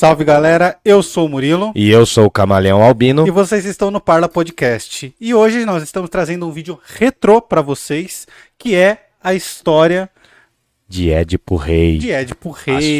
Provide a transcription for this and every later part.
Salve galera, eu sou o Murilo. E eu sou o Camaleão Albino. E vocês estão no Parla Podcast. E hoje nós estamos trazendo um vídeo retrô para vocês, que é a história de Édipo Rei. A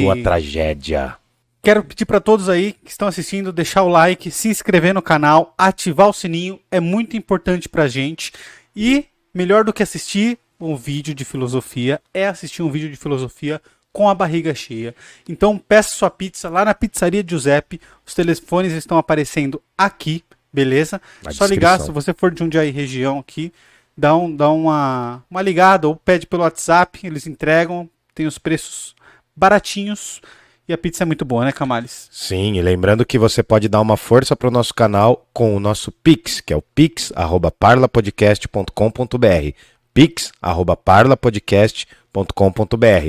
sua tragédia. Quero pedir para todos aí que estão assistindo deixar o like, se inscrever no canal, ativar o sininho, é muito importante pra gente. E melhor do que assistir um vídeo de filosofia é assistir um vídeo de filosofia com a barriga cheia. Então peça sua pizza lá na Pizzaria Giuseppe. Os telefones estão aparecendo aqui, beleza? Só ligar, se você for de Jundiaí região aqui, dá uma ligada ou pede pelo WhatsApp, eles entregam, tem os preços baratinhos e a pizza é muito boa, né, Camales? Sim, e lembrando que você pode dar uma força para o nosso canal com o nosso Pix, que é o pix@parlapodcast.com.br. pix@parlapodcast.com.br.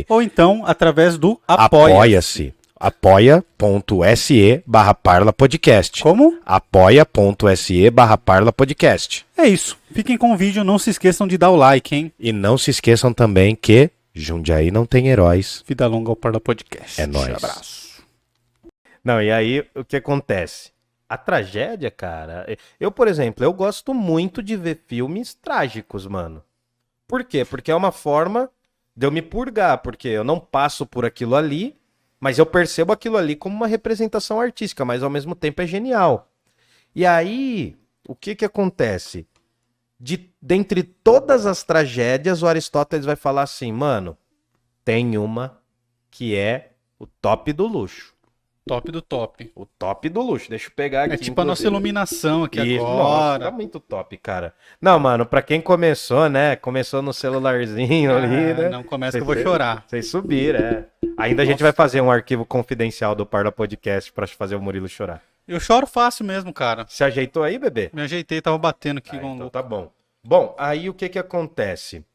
Ou então através do Apoia-se. apoia.se/parlapodcast. Como? apoia.se/parlapodcast. É isso. Fiquem com o vídeo, não se esqueçam de dar o like, hein? E não se esqueçam também que Jundiaí não tem heróis. Vida longa ao Parla Podcast. É nóis. Um abraço. Não, e aí o que acontece? A tragédia, cara... Eu, por exemplo, eu gosto muito de ver filmes trágicos, mano. Por quê? Porque é uma forma de eu me purgar, porque eu não passo por aquilo ali, mas eu percebo aquilo ali como uma representação artística, mas ao mesmo tempo é genial. E aí, o que que acontece? Dentre todas as tragédias, o Aristóteles vai falar assim, mano, tem uma que é o top do luxo. Top do top. O top do luxo. Deixa eu pegar aqui. É tipo a nossa iluminação aqui Isso, agora. Nossa, tá muito top, cara. Não, mano, pra quem começou, né? Começou no celularzinho ali, né? Não começa que eu vou chorar. Vocês subiram, é. Ainda a gente vai fazer um arquivo confidencial do Parla Podcast pra fazer o Murilo chorar. Eu choro fácil mesmo, cara. Se ajeitou aí, bebê? Me ajeitei, tava batendo aqui. Então tá bom. Bom, aí o que que acontece?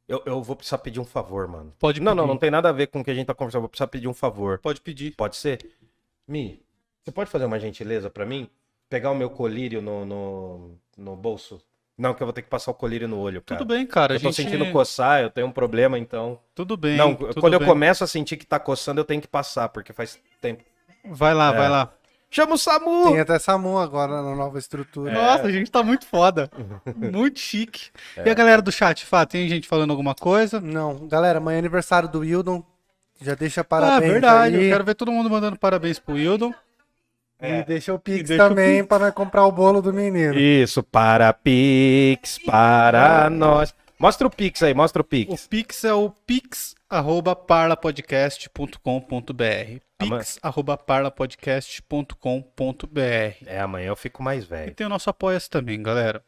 Eu vou precisar pedir um favor, mano. Pode pedir. Não tem nada a ver com o que a gente tá conversando. Vou precisar pedir um favor. Pode pedir. Pode ser? Mi, você pode fazer uma gentileza pra mim? Pegar o meu colírio no bolso? Não, que eu vou ter que passar o colírio no olho, cara. Tudo bem, cara. Eu tô sentindo coçar, eu tenho um problema, então... Tudo bem. Não, tudo quando eu bem. começo a sentir que tá coçando, eu tenho que passar, porque faz tempo. Vai lá, vai lá. Chama o SAMU! Tem até SAMU agora na nova estrutura. Nossa, a gente tá muito foda. Muito chique. E a galera do chat, Fá, tem gente falando alguma coisa? Não, galera, amanhã é aniversário do Wildon. Já deixa parabéns verdade. aí. Eu quero ver todo mundo mandando parabéns pro Wildon. E deixa o Pix deixa o também Pix. pra nós comprar o bolo do menino. Isso, para Pix, para nós. Mostra o Pix aí, mostra o Pix. O Pix é o pix@parlapodcast.com.br. pix@parlapodcast.com.br. Amanhã eu fico mais E velho. tem o nosso Apoia-se também, galera.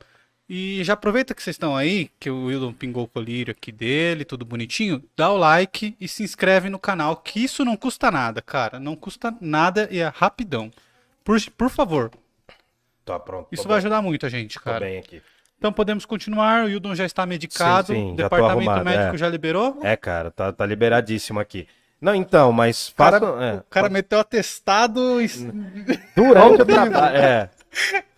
E já aproveita que vocês estão aí, que o Wildon pingou o colírio aqui dele, tudo bonitinho. Dá o like e se inscreve no canal, que isso não custa nada, cara. Não custa nada e é rapidão. Por favor. Tá pronto. Isso vai ajudar muito a gente, Tô cara. bem aqui. Então podemos continuar. O Wildon já está medicado. Sim, O já tô departamento arrumado, médico já liberou. Cara, tá liberadíssimo aqui. Não, então, mas O cara, faça... o cara meteu atestado. Durante o trabalho,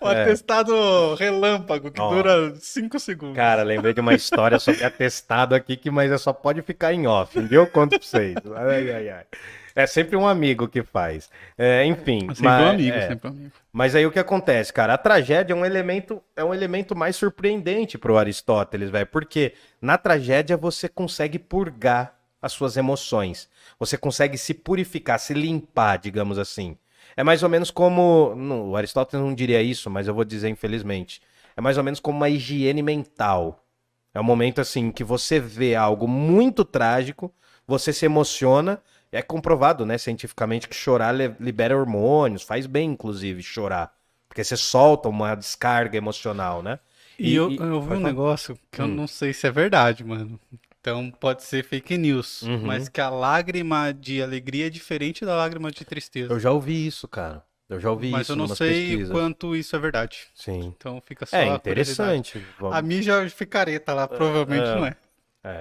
O atestado relâmpago, que dura 5 segundos. Cara, lembrei de uma história sobre atestado aqui, mas só pode ficar em off, viu? Eu conto pra vocês. Ai. É sempre um amigo que faz. Enfim. Sempre um amigo, sempre um amigo. Mas aí o que acontece, cara? A tragédia é um elemento mais surpreendente pro Aristóteles, velho. Porque na tragédia você consegue purgar as suas emoções. Você consegue se purificar, se limpar, digamos assim. É mais ou menos como... o Aristóteles não diria isso, mas eu vou dizer infelizmente. É mais ou menos como uma higiene mental. É um momento assim que você vê algo muito trágico, você se emociona. É comprovado, né, cientificamente, que chorar libera hormônios, faz bem, inclusive, chorar. Porque você solta uma descarga emocional, né? E eu vi um negócio que eu não sei se é verdade, mano. Então pode ser fake news. Mas que a lágrima de alegria é diferente da lágrima de tristeza. Eu já ouvi isso, cara. Mas eu não sei quanto isso é verdade. Sim. Então fica só É interessante. A mídia picareta lá, provavelmente não é.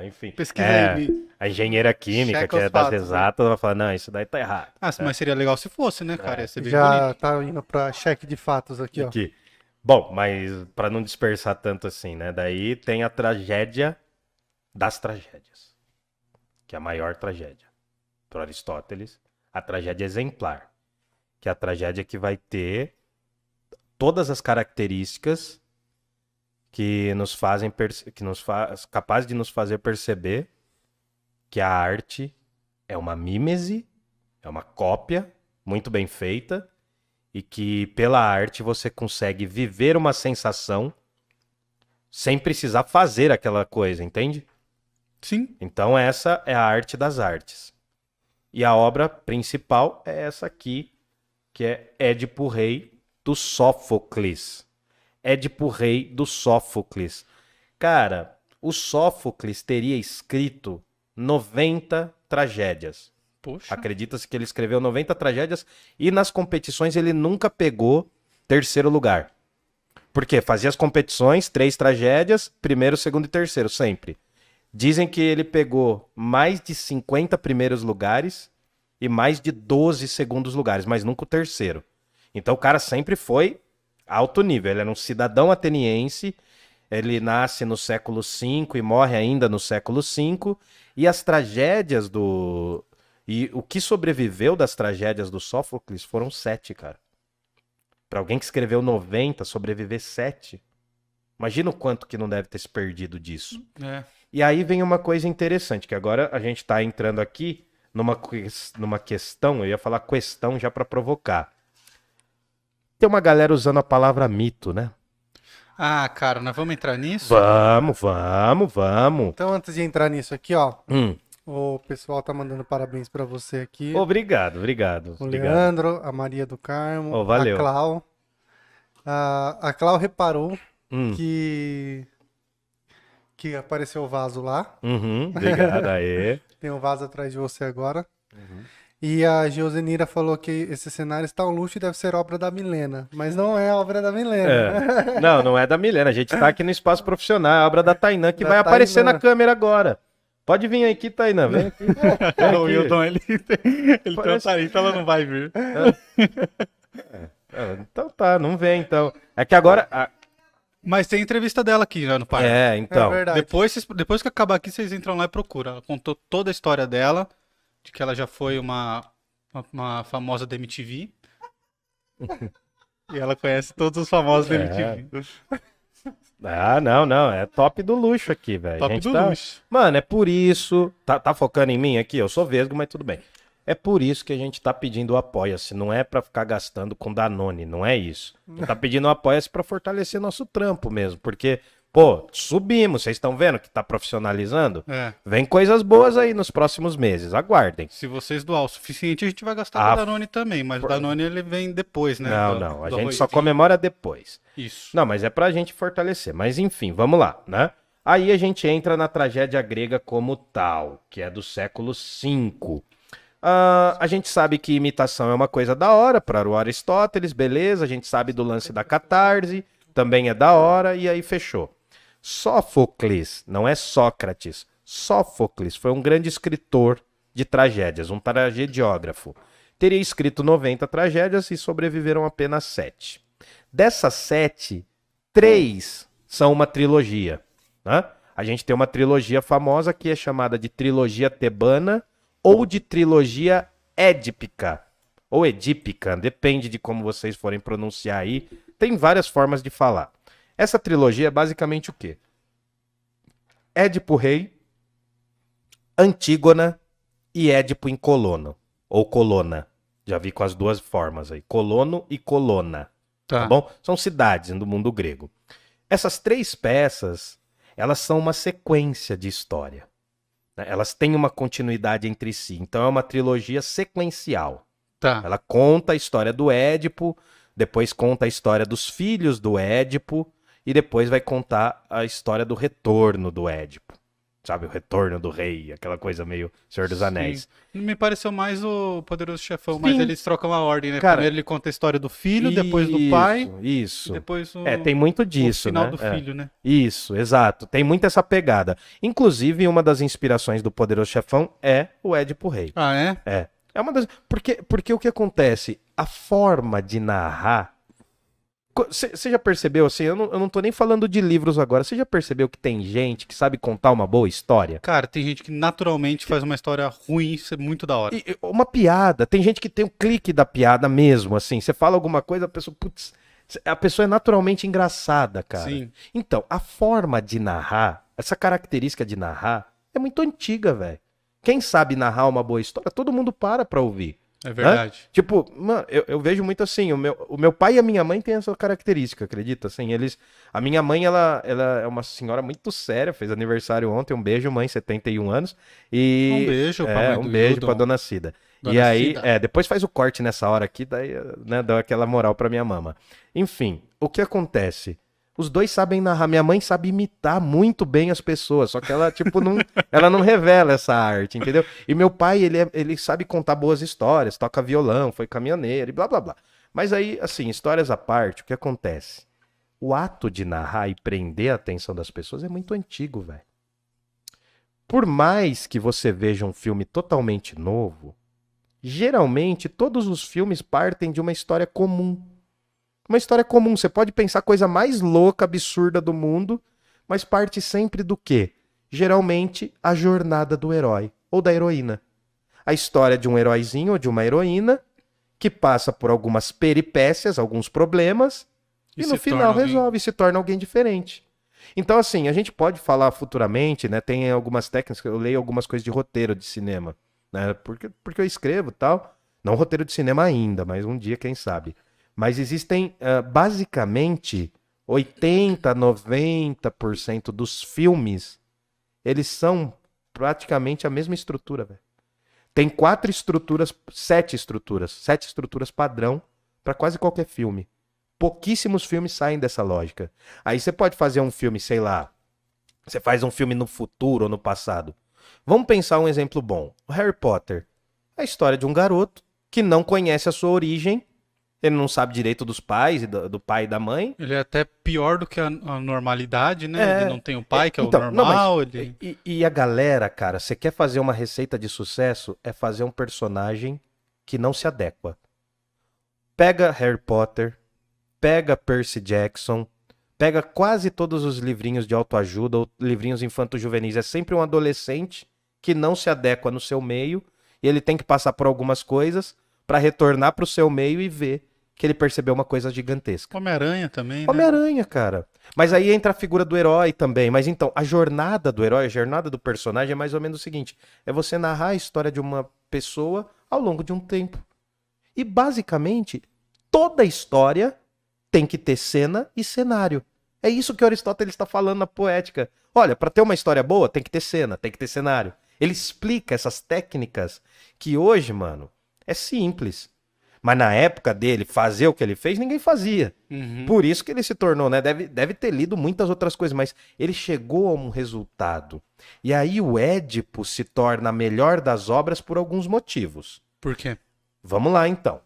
Enfim. Pesquisa aí. A engenheira química, Checa que é os das fatos, exatas, vai falar, não, isso daí tá errado. Mas seria legal se fosse, né, cara? Ia ser bem Já bonito. tá indo pra cheque de fatos aqui, ó. Aqui. Bom, mas pra não dispersar tanto assim, né? Daí tem a tragédia das tragédias. Que é a maior tragédia. para Aristóteles, a tragédia exemplar, que é a tragédia que vai ter todas as características que nos fazem capaz de nos fazer perceber que a arte é uma mímese, é uma cópia muito bem feita e que pela arte você consegue viver uma sensação sem precisar fazer aquela coisa, entende? Sim. Então essa é a arte das artes. E a obra principal é essa aqui, que é Édipo Rei do Sófocles. Édipo Rei do Sófocles. Cara, o Sófocles teria escrito 90 tragédias. Poxa. Acredita-se que ele escreveu 90 tragédias e nas competições ele nunca pegou terceiro lugar. Por quê? Fazia as competições, 3 tragédias, primeiro, segundo e terceiro, sempre. Dizem que ele pegou mais de 50 primeiros lugares e mais de 12 segundos lugares, mas nunca o terceiro. Então o cara sempre foi alto nível. Ele era um cidadão ateniense, ele nasce no século V e morre ainda no século V. E as tragédias do... E o que sobreviveu das tragédias do Sófocles foram 7, cara. Pra alguém que escreveu 90, sobreviver 7. Imagina o quanto que não deve ter se perdido disso. É. E aí vem uma coisa interessante, que agora a gente tá entrando aqui numa questão, eu ia falar questão já pra provocar. Tem uma galera usando a palavra mito, né? Ah, cara, nós vamos entrar nisso? Vamos. Então, antes de entrar nisso aqui, ó, Hum. o pessoal tá mandando parabéns pra você aqui. Obrigado. O Leandro, a Maria do Carmo, Oh, valeu. a Clau. A Clau reparou Hum. que apareceu o vaso lá. Obrigado, aê. Tem um vaso atrás de você agora. E a Josenira falou que esse cenário está um luxo e deve ser obra da Milena. Mas não é obra da Milena. É. Não é da Milena, a gente tá aqui no espaço profissional, é a obra da Tainã que Da vai aparecer Tainã. na câmera agora. Pode vir aqui, Tainã, vem aqui. Vem O aqui. Wildon, ele tem um Parece- talento, ela não vai vir. Então tá, não vem então. É que agora... Mas tem entrevista dela aqui já no Pai. É então... verdade. Depois que acabar aqui, vocês entram lá e procuram. Ela contou toda a história dela, de que ela já foi uma famosa da MTV. E ela conhece todos os famosos da MTV. Não, é top do luxo aqui, velho. Top A gente do tá- luxo. Mano, é por isso... Tá focando em mim aqui? Eu sou vesgo, mas tudo bem. É por isso que a gente tá pedindo o Apoia-se. Não é pra ficar gastando com Danone, não é isso. A gente tá pedindo o Apoia-se pra fortalecer nosso trampo mesmo. Porque, pô, subimos. Vocês estão vendo que tá profissionalizando? É. Vem coisas boas aí nos próximos meses. Aguardem. Se vocês doar o suficiente, a gente vai gastar com o Danone também. Mas o Danone ele vem depois, né? Não. A do gente só arrozinho. comemora depois. Isso. Não, mas é pra gente fortalecer. Mas enfim, vamos lá, né? Aí a gente entra na tragédia grega como tal, que é do século V. A gente sabe que imitação é uma coisa da hora para o Aristóteles, beleza. A gente sabe do lance da catarse, também é da hora, e aí fechou. Sófocles, não é Sócrates. Sófocles foi um grande escritor de tragédias, um tragediógrafo. Teria escrito 90 tragédias e sobreviveram apenas 7. Dessas 7, 3 são uma trilogia, né? A gente tem uma trilogia famosa que é chamada de trilogia tebana ou de trilogia édipica, ou edípica, depende de como vocês forem pronunciar aí. Tem várias formas de falar. Essa trilogia é basicamente o quê? Édipo Rei, Antígona e Édipo em Colono, ou Colona. Já vi com as duas formas aí, Colono e Colona. Tá bom? São cidades do mundo grego. Essas 3 peças, elas são uma sequência de história. Elas têm uma continuidade entre si. Então é uma trilogia sequencial. Tá. Ela conta a história do Édipo, depois conta a história dos filhos do Édipo, e depois vai contar a história do retorno do Édipo. Sabe, o retorno do rei, aquela coisa meio Senhor dos Anéis. Sim. Me pareceu mais o Poderoso Chefão, mas Sim. eles trocam a ordem, né? Cara, Primeiro ele conta a história do filho, depois do pai, Isso. e depois o, Tem muito o disso, final né? do filho, né? Isso, exato. Tem muito essa pegada. Inclusive, uma das inspirações do Poderoso Chefão é o Édipo Rei. Ah, é? É uma das... Porque o que acontece? A forma de narrar Você já percebeu, assim, eu não tô nem falando de livros agora, você já percebeu que tem gente que sabe contar uma boa história? Cara, tem gente que naturalmente faz uma história ruim, isso é muito da hora. Uma piada, tem gente que tem o clique da piada mesmo, assim, você fala alguma coisa, a pessoa, putz, a pessoa é naturalmente engraçada, cara. Sim. Então, a forma de narrar, essa característica de narrar, é muito antiga, velho. Quem sabe narrar uma boa história, todo mundo pra ouvir. É verdade. Tipo, mano, eu vejo muito assim, o meu pai e a minha mãe têm essa característica, acredita? Assim, a minha mãe, ela é uma senhora muito séria, fez aniversário ontem, um beijo, mãe, 71 anos, e... Um beijo pra mãe um do beijo Hildon. pra dona Cida. Dona E aí, Cida. depois faz o corte nessa hora aqui, daí, né, dá aquela moral pra minha mama. Enfim, o que acontece? Os dois sabem narrar. Minha mãe sabe imitar muito bem as pessoas, só que ela, tipo, ela não revela essa arte, entendeu? E meu pai, ele sabe contar boas histórias, toca violão, foi caminhoneiro e blá, blá, blá. Mas aí, assim, histórias à parte, o que acontece? O ato de narrar e prender a atenção das pessoas é muito antigo, velho. Por mais que você veja um filme totalmente novo, geralmente todos os filmes partem de uma história comum. Uma história comum, você pode pensar a coisa mais louca, absurda do mundo, mas parte sempre do quê? Geralmente a jornada do herói ou da heroína. A história de um heróizinho ou de uma heroína que passa por algumas peripécias, alguns problemas, e no final resolve, se torna alguém diferente. Então, assim, a gente pode falar futuramente, né? Tem algumas técnicas, eu leio algumas coisas de roteiro de cinema, né? Porque eu escrevo e tal. Não roteiro de cinema ainda, mas um dia, quem sabe. Mas existem, basicamente, 80, 90% dos filmes, eles são praticamente a mesma estrutura, velho. Tem 7 estruturas padrão para quase qualquer filme. Pouquíssimos filmes saem dessa lógica. Aí você pode fazer um filme, sei lá, você faz um filme no futuro ou no passado. Vamos pensar um exemplo bom. O Harry Potter. É a história de um garoto que não conhece a sua origem. Ele não sabe direito dos pais, do pai e da mãe. Ele é até pior do que a normalidade, né? Ele não tem o pai, que é então, o normal. Não, mas, e a galera, cara, você quer fazer uma receita de sucesso? É fazer um personagem que não se adequa. Pega Harry Potter, pega Percy Jackson, pega quase todos os livrinhos de autoajuda ou livrinhos infanto-juvenis. É sempre um adolescente que não se adequa no seu meio e ele tem que passar por algumas coisas para retornar pro seu meio e ver que ele percebeu uma coisa gigantesca. Homem-Aranha também, né? Homem-Aranha, cara. Mas aí entra a figura do herói também. Mas então, a jornada do herói, a jornada do personagem é mais ou menos o seguinte. É você narrar a história de uma pessoa ao longo de um tempo. E basicamente, toda história tem que ter cena e cenário. É isso que Aristóteles está falando na Poética. Olha, para ter uma história boa, tem que ter cena, tem que ter cenário. Ele explica essas técnicas que hoje, mano, é simples. Mas na época dele, fazer o que ele fez, ninguém fazia. Uhum. Por isso que ele se tornou, né? Deve ter lido muitas outras coisas, mas ele chegou a um resultado. E aí o Édipo se torna a melhor das obras por alguns motivos. Por quê? Vamos lá, então.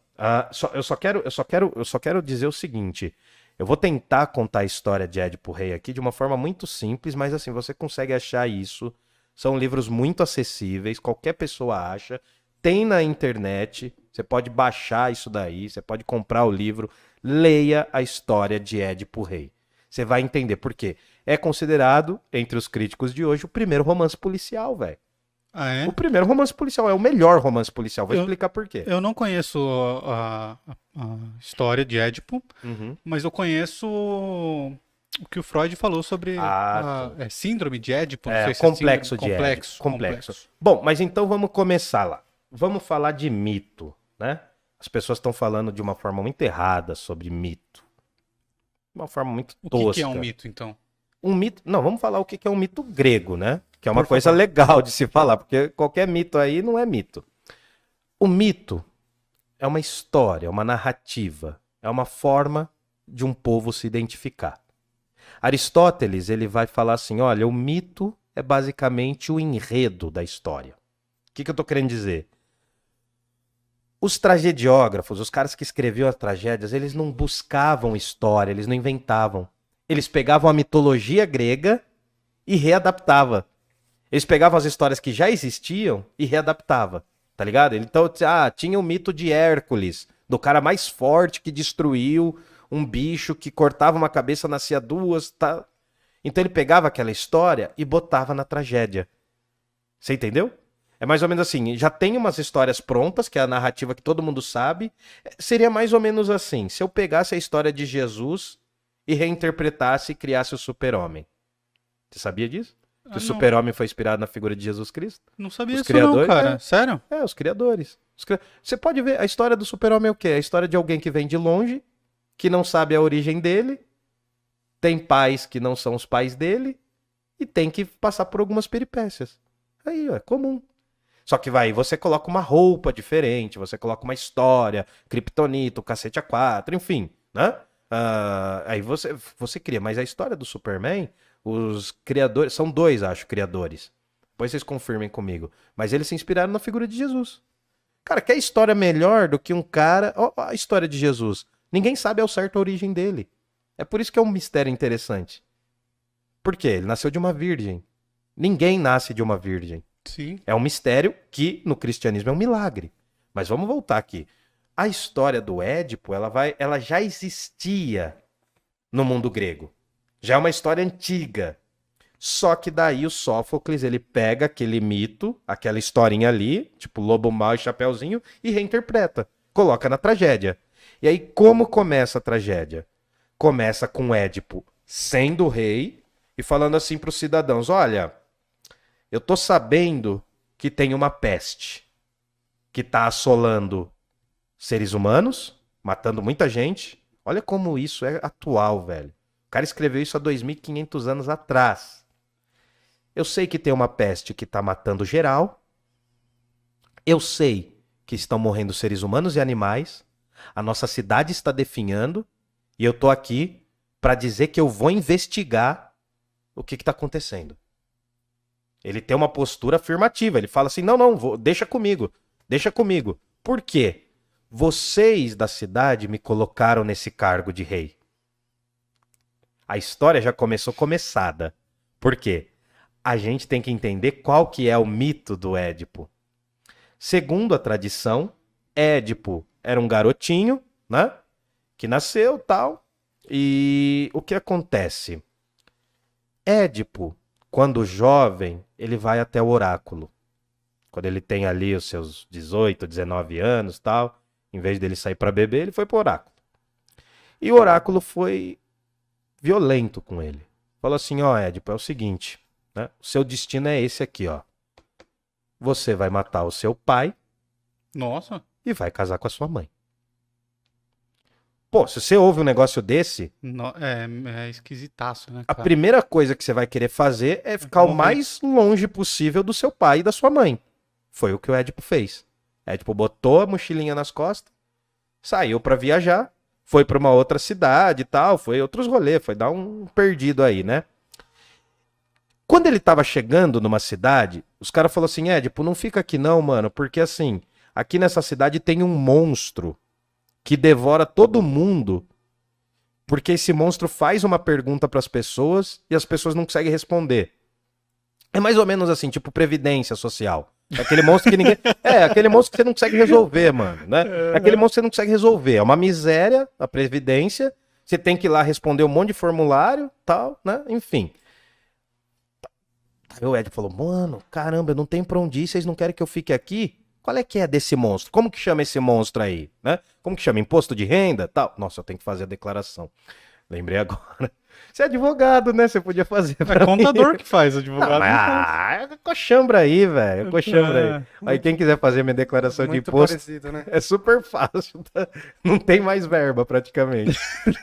Eu só quero dizer o seguinte. Eu vou tentar contar a história de Édipo Rei aqui de uma forma muito simples, mas assim, você consegue achar isso. São livros muito acessíveis, qualquer pessoa acha. Tem na internet, você pode baixar isso daí, você pode comprar o livro. Leia a história de Édipo Rei. Você vai entender por quê. É considerado, entre os críticos de hoje, o primeiro romance policial, velho. Ah, é? O primeiro romance policial, é o melhor romance policial. Vou explicar por quê. Eu não conheço a história de Édipo, mas eu conheço o que o Freud falou sobre síndrome de Édipo. Não sei se complexo síndrome, de Édipo. Complexo. Bom, mas então vamos começar lá. Vamos falar de mito, né? As pessoas estão falando de uma forma muito errada sobre mito. De uma forma muito tosca. O que é um mito, então? Um mito... Não, vamos falar o que é um mito grego, né? Que é uma coisa legal de se falar, porque qualquer mito aí não é mito. O mito é uma história, é uma narrativa, é uma forma de um povo se identificar. Aristóteles, ele vai falar assim, olha, o mito é basicamente o enredo da história. O que eu tô querendo dizer? Os tragediógrafos, os caras que escreviam as tragédias, eles não buscavam história, eles não inventavam. Eles pegavam a mitologia grega e readaptavam. Eles pegavam as histórias que já existiam e readaptavam, tá ligado? Então, tinha o mito de Hércules, do cara mais forte que destruiu um bicho que cortava uma cabeça, nascia duas, tá? Então ele pegava aquela história e botava na tragédia. Você entendeu? É mais ou menos assim, já tem umas histórias prontas, que é a narrativa que todo mundo sabe. Seria mais ou menos assim, se eu pegasse a história de Jesus e reinterpretasse e criasse o super-homem. Você sabia disso? Que o super-homem foi inspirado na figura de Jesus Cristo? Não sabia Os disso não, criadores, cara. Sério? Os criadores. Você pode ver, a história do super-homem é o quê? É a história de alguém que vem de longe, que não sabe a origem dele, tem pais que não são os pais dele, e tem que passar por algumas peripécias. Aí, ó, é comum. Só que você coloca uma roupa diferente, você coloca uma história, Kryptonita, o cacete A4, enfim, né? Aí você cria. Mas a história do Superman, os criadores, são dois, acho, criadores. Depois vocês confirmem comigo. Mas eles se inspiraram na figura de Jesus. Cara, quer história melhor do que um cara... Ó, a história de Jesus. Ninguém sabe ao certo a origem dele. É por isso que é um mistério interessante. Por quê? Ele nasceu de uma virgem. Ninguém nasce de uma virgem. Sim. É um mistério que no cristianismo é um milagre. Mas vamos voltar aqui. A história do Édipo, ela já existia no mundo grego. Já é uma história antiga. Só que daí o Sófocles, ele pega aquele mito, aquela historinha ali, tipo lobo mau e chapeuzinho, e reinterpreta. Coloca na tragédia. E aí como começa a tragédia? Começa com Édipo sendo rei e falando assim para os cidadãos, olha... Eu tô sabendo que tem uma peste que tá assolando seres humanos, matando muita gente. Olha como isso é atual, velho. O cara escreveu isso há 2.500 anos atrás. Eu sei que tem uma peste que tá matando geral. Eu sei que estão morrendo seres humanos e animais. A nossa cidade está definhando. E eu tô aqui para dizer que eu vou investigar o que tá acontecendo. Ele tem uma postura afirmativa. Ele fala assim, não, deixa comigo. Deixa comigo. Por quê? Vocês da cidade me colocaram nesse cargo de rei. A história já começou começada. Por quê? A gente tem que entender qual que é o mito do Édipo. Segundo a tradição, Édipo era um garotinho, né? Que nasceu, tal. E o que acontece? Édipo, quando jovem, ele vai até o oráculo. Quando ele tem ali os seus 18, 19 anos, tal, em vez dele sair para beber, ele foi para o oráculo. E o oráculo foi violento com ele. Falou assim, ó, Édipo, é o seguinte, né? O seu destino é esse aqui, ó. Você vai matar o seu pai. Nossa. E vai casar com a sua mãe. Pô, se você ouve um negócio desse... É esquisitaço, né, A cara? primeira coisa que você vai querer fazer é ficar o mais longe possível do seu pai e da sua mãe. Foi o que o Édipo fez. Édipo botou a mochilinha nas costas, saiu pra viajar, foi pra uma outra cidade e tal, foi outros rolês, foi dar um perdido aí, né? Quando ele tava chegando numa cidade, os caras falaram assim, Édipo, não fica aqui não, mano, porque assim, aqui nessa cidade tem um monstro que devora todo mundo, porque esse monstro faz uma pergunta para as pessoas e as pessoas não conseguem responder. É mais ou menos assim, tipo previdência social. É aquele monstro que ninguém... aquele monstro que você não consegue resolver, mano, né? É aquele monstro que você não consegue resolver. É uma miséria, a previdência. Você tem que ir lá responder um monte de formulário, tal, né? Enfim. Aí o Ed falou, mano, caramba, eu não tenho pra onde ir, vocês não querem que eu fique aqui? Qual é que é desse monstro? Como que chama esse monstro aí? Né? Como que chama? Imposto de renda? Tal. Nossa, eu tenho que fazer a declaração. Lembrei agora. Você é advogado, né? Você podia fazer. É contador que faz, advogado. É coxambra aí, velho. Coxambra aí. Aí quem quiser fazer minha declaração de imposto. Parecido, né? É super fácil. Tá? Não tem mais verba, praticamente.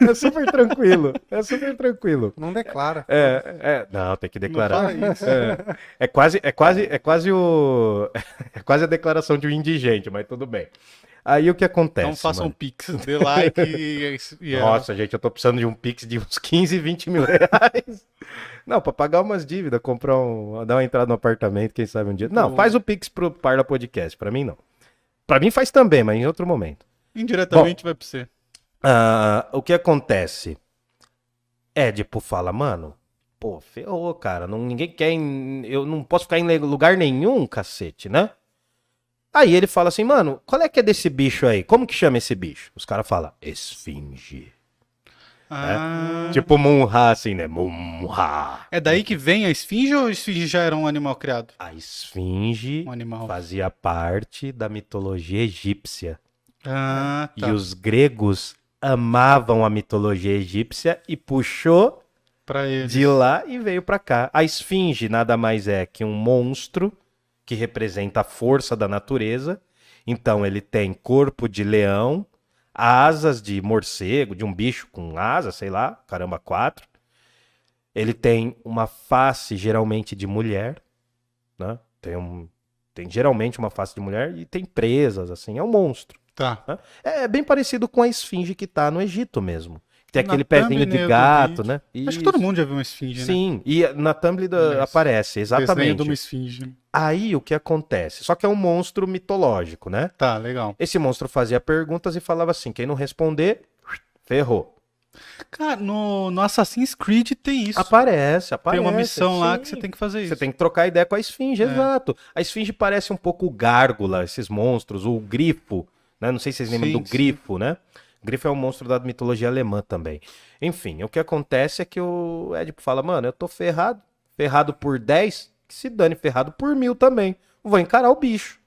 É super tranquilo. É super tranquilo. Não declara. Não, tem que declarar. Não fala isso. É quase a declaração de um indigente, mas tudo bem. Aí o que acontece? Então faça um mano? pix, dê like e Nossa, gente, eu tô precisando de um pix de uns 15, 20 mil reais. Não, pra pagar umas dívidas, dar uma entrada no apartamento, quem sabe um dia. Não, faz o pix pro Parla Podcast, pra mim não. Pra mim faz também, mas em outro momento. indiretamente vai pra você. O que acontece? Édipo fala, mano, pô, ferrou, cara, ninguém quer, eu não posso ficar em lugar nenhum, cacete, né? Aí ele fala assim, mano, qual é que é desse bicho aí? Como que chama esse bicho? Os caras falam, esfinge. Ah. Tipo Munra, assim, né? Munra. É daí que vem a esfinge ou a esfinge já era um animal criado? A esfinge Um animal. fazia parte da mitologia egípcia. Ah, tá. E os gregos amavam a mitologia egípcia e puxou Pra eles. de lá e veio pra cá. A esfinge nada mais é que um monstro que representa a força da natureza. Então ele tem corpo de leão, asas de morcego, de um bicho com asas, sei lá, caramba, 4. Ele tem uma face geralmente de mulher, né? Tem geralmente uma face de mulher e tem presas, assim, é um monstro. Tá. Né? É bem parecido com a esfinge que tá no Egito mesmo. Tem Na aquele pezinho thumbnail de do gato, vídeo. né? Acho que todo mundo já viu uma esfinge, né? Sim, e na thumb Isso. aparece, Desenho de exatamente. uma esfinge. Aí o que acontece? Só que é um monstro mitológico, né? Tá, legal. Esse monstro fazia perguntas e falava assim: quem não responder, ferrou. Cara, no Assassin's Creed tem isso. Aparece. Tem uma missão lá sim. que você tem que fazer isso. Você tem que trocar ideia com a esfinge, exato. A esfinge parece um pouco o gárgula, esses monstros, o grifo, né? Não sei se vocês lembram Sim, do grifo, né? Grifo é um monstro da mitologia alemã também. Enfim, o que acontece é que o Édipo fala, mano, eu tô ferrado. Ferrado por 10, que se dane, ferrado por 1000 também. Vou encarar o bicho.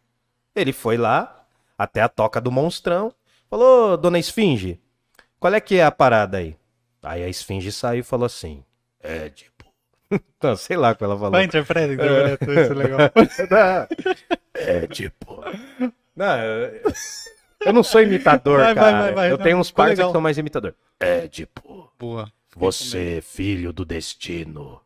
Ele foi lá, até a toca do monstrão, falou, dona esfinge, qual é que é a parada aí? Aí a esfinge saiu e falou assim, Édipo. Não, sei lá o que ela falou. Vai, interpreta, isso é legal. Édipo. Não, eu não sou imitador, Vai, cara. vai, eu não, tenho uns ficou parceiros legal. que são mais imitador. Édipo, Boa. você, filho do destino,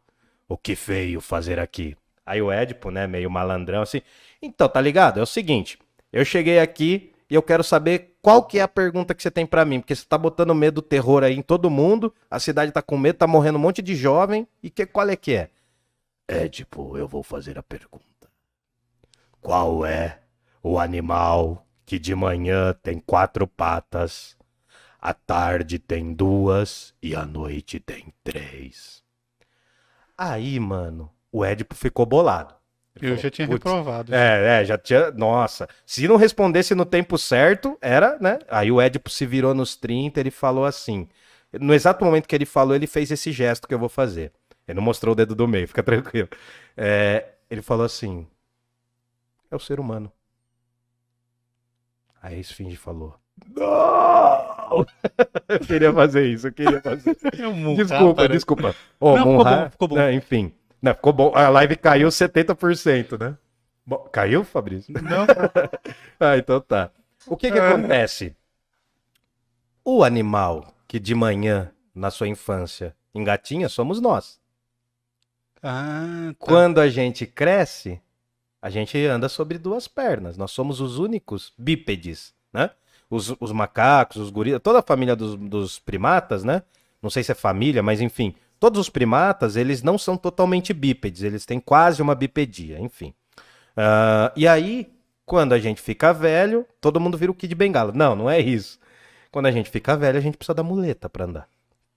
o que veio fazer aqui? Aí o Édipo, né, meio malandrão, assim. Então, tá ligado? É o seguinte, eu cheguei aqui e eu quero saber qual que é a pergunta que você tem pra mim, porque você tá botando medo, terror aí em todo mundo, a cidade tá com medo, tá morrendo um monte de jovem, e qual é que é? Édipo, eu vou fazer a pergunta. Qual é o animal que de manhã tem 4 patas, à tarde tem 2 e à noite tem 3? Aí, mano, o Édipo ficou bolado. Ele Eu falou, já tinha "Putz, reprovado. já tinha. Nossa, se não respondesse no tempo certo, era, né? Aí o Édipo se virou nos 30, ele falou assim. No exato momento que ele falou, ele fez esse gesto que eu vou fazer. Ele não mostrou o dedo do meio, fica tranquilo. Ele falou assim: é o ser humano. Aí a esfinge falou: não! Eu queria fazer isso, eu queria fazer. Desculpa. Ô, Não, Munra, ficou bom. né, enfim. Não, ficou bom. A live caiu 70%, né? Bom, caiu, Fabrício? Não, Ah, então tá. O que acontece? O animal que de manhã, na sua infância, engatinha, somos nós. ah, tá. Quando a gente cresce, a gente anda sobre 2 pernas. Nós somos os únicos bípedes, né? Os macacos, os gorilas, toda a família dos primatas, né? Não sei se é família, mas enfim. Todos os primatas, eles não são totalmente bípedes. Eles têm quase uma bipedia, enfim. E aí, quando a gente fica velho, todo mundo vira o Kid Bengala. Não, não é isso. Quando a gente fica velho, a gente precisa da muleta para andar.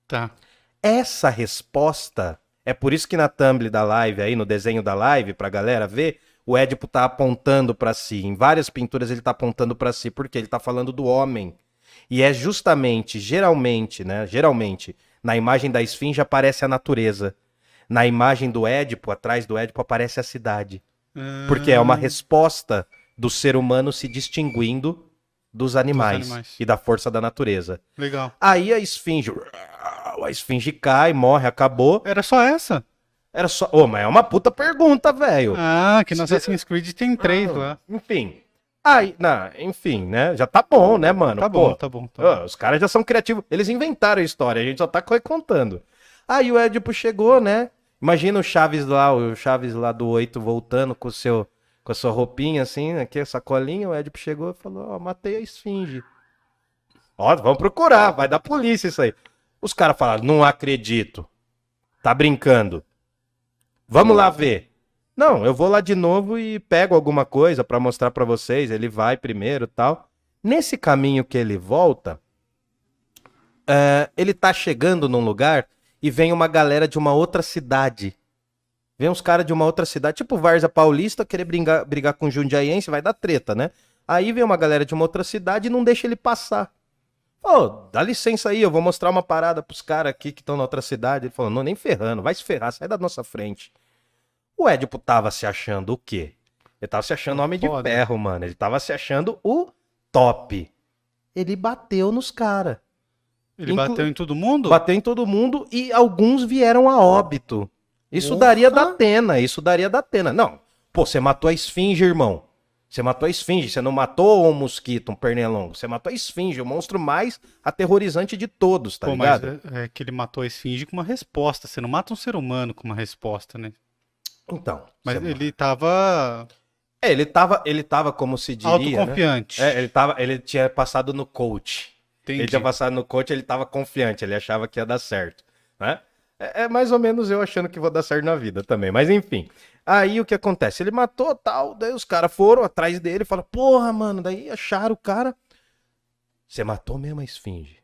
Tá. Essa resposta, é por isso que na thumb da live aí, no desenho da live, pra galera ver, o Édipo tá apontando pra si. Em várias pinturas ele tá apontando pra si, porque ele tá falando do homem. E é justamente, geralmente, na imagem da esfinge aparece a natureza. Na imagem do Édipo, atrás do Édipo, aparece a cidade. Porque é uma resposta do ser humano se distinguindo dos animais e da força da natureza. Legal. Aí a esfinge cai, morre, acabou. Era só essa? Era só. Ô, mas é uma puta pergunta, velho. Ah, que no Assassin's Creed tem 3 lá. Enfim. Aí, enfim, né? Já tá bom, né, mano? Tá Pô, bom, tá bom. Tá bom. os caras já são criativos. Eles inventaram a história, a gente só tá recontando. Aí o Édipo chegou, né? Imagina o Chaves lá do 8 voltando com a sua roupinha assim, aqui, a sacolinha. O Édipo chegou e falou: ó, matei a esfinge. Ó, vamos procurar, vai dar polícia isso aí. Os caras falaram: não acredito. Tá brincando. Vamos lá ver. Não, eu vou lá de novo e pego alguma coisa pra mostrar pra vocês. Ele vai primeiro e tal. Nesse caminho que ele volta, ele tá chegando num lugar e vem uma galera de uma outra cidade. Vem uns caras de uma outra cidade, tipo Várzea Paulista, querer brigar com Jundiaiense, vai dar treta, né? Aí vem uma galera de uma outra cidade e não deixa ele passar. Ô, dá licença aí, eu vou mostrar uma parada pros caras aqui que estão na outra cidade. Ele falou, não, nem ferrando, vai se ferrar, sai da nossa frente. O Édipo tava se achando o quê? Ele tava se achando homem de Foda. ferro, mano. Ele tava se achando o top. Ele bateu nos caras. Ele bateu em todo mundo? Bateu em todo mundo e alguns vieram a óbito. Isso Porra. daria da Atena, isso daria da Atena. Não, pô, você matou a esfinge, irmão. Você matou a esfinge, você não matou um mosquito, um pernilongo. Você matou a esfinge, o monstro mais aterrorizante de todos, tá Pô, ligado? mas é que ele matou a esfinge com uma resposta. Você não mata um ser humano com uma resposta, né? Então, Mas você- ele tava ele tava como se diria, né? autoconfiante. Ele tinha passado no coach. Ele Entendi. tinha passado no coach, ele tava confiante, ele achava que ia dar certo, né? É mais ou menos eu achando que vou dar certo na vida também, mas enfim. Aí o que acontece? Ele matou tal, daí os caras foram atrás dele e falaram, porra, mano, daí acharam o cara. Você matou mesmo a esfinge.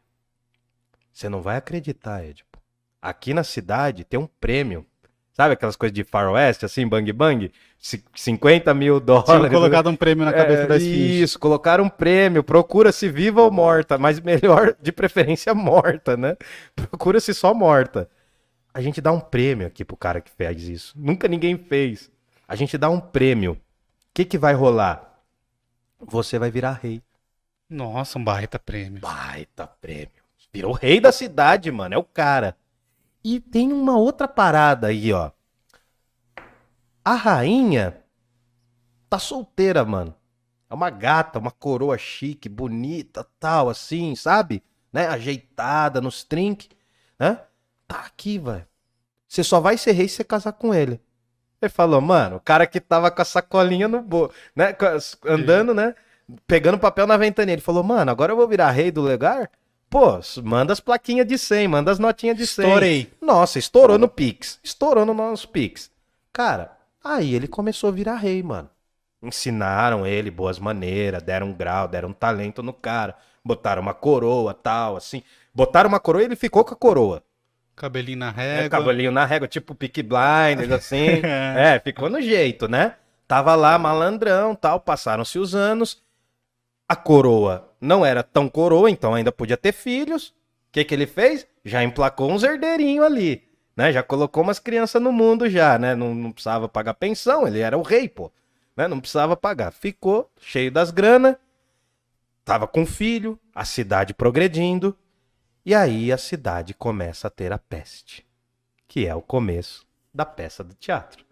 Você não vai acreditar, Edipo. Aqui na cidade tem um prêmio. Sabe aquelas coisas de faroeste, assim, bang bang? 50 mil Tinha dólares. colocado um prêmio na cabeça da esfinge. Isso, colocaram um prêmio. Procura-se viva ou morta, mas melhor, de preferência, morta, né? Procura-se só morta. A gente dá um prêmio aqui pro cara que fez isso. Nunca ninguém fez. A gente dá um prêmio. O que que vai rolar? Você vai virar rei. Nossa, um baita prêmio. Baita prêmio. Virou rei da cidade, mano. É o cara. E tem uma outra parada aí, ó. A rainha tá solteira, mano. É uma gata, uma coroa chique, bonita, tal, assim, sabe? Né? Ajeitada nos trinques, né? Tá aqui, velho. Você só vai ser rei se você casar com ele. Ele falou, mano, o cara que tava com a sacolinha no bolso, né? Andando, né? Pegando papel na ventania. Ele falou, mano, agora eu vou virar rei do lugar? Pô, manda as plaquinhas de 100, manda as notinhas de 100. Estourei. Nossa, estourou no Pix. Estourou no nosso Pix. Cara, aí ele começou a virar rei, mano. Ensinaram ele boas maneiras, deram um grau, deram um talento no cara. Botaram uma coroa, tal, assim. Botaram uma coroa e ele ficou com a coroa. Cabelinho na É, régua. cabelinho na régua, tipo Peaky Blinders, assim. É, ficou no jeito, né? Tava lá malandrão, tal, passaram-se os anos. A coroa não era tão coroa, então ainda podia ter filhos. O que que ele fez? Já emplacou uns herdeirinhos ali, né? Já colocou umas crianças no mundo já, né? Não precisava pagar pensão, ele era o rei, pô. Né? Não precisava pagar. Ficou cheio das grana, tava com filho, a cidade progredindo. E aí a cidade começa a ter a peste, que é o começo da peça do teatro.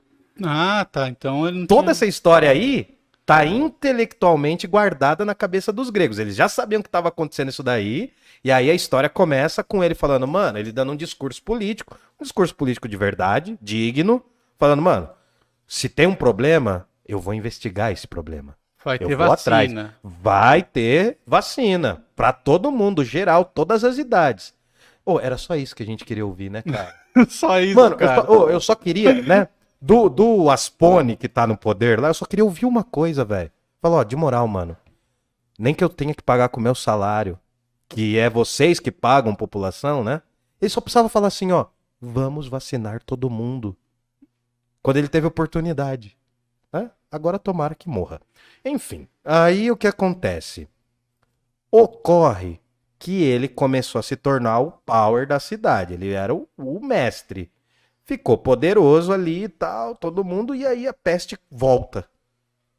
Ah, tá. Então ele não Toda tinha... essa história aí tá intelectualmente guardada na cabeça dos gregos. Eles já sabiam que estava acontecendo isso daí, e aí a história começa com ele falando, mano, ele dando um discurso político de verdade, digno, falando, mano, se tem um problema, eu vou investigar esse problema. Vai Eu ter vou atrás. vacina. Vai ter vacina pra todo mundo, geral, todas as idades. Ô, era só isso que a gente queria ouvir, né, cara? Só isso, Mano, cara. eu só queria, né? Do Aspone que tá no poder lá, eu só queria ouvir uma coisa, velho. Falou, ó, de moral, mano. Nem que eu tenha que pagar com o meu salário, que é vocês que pagam população, né? Ele só precisava falar assim, ó, vamos vacinar todo mundo. Quando ele teve oportunidade, né? Agora tomara que morra. Enfim, aí o que acontece? Ocorre que ele começou a se tornar o power da cidade. Ele era o mestre. Ficou poderoso ali e tal, todo mundo, e aí a peste volta.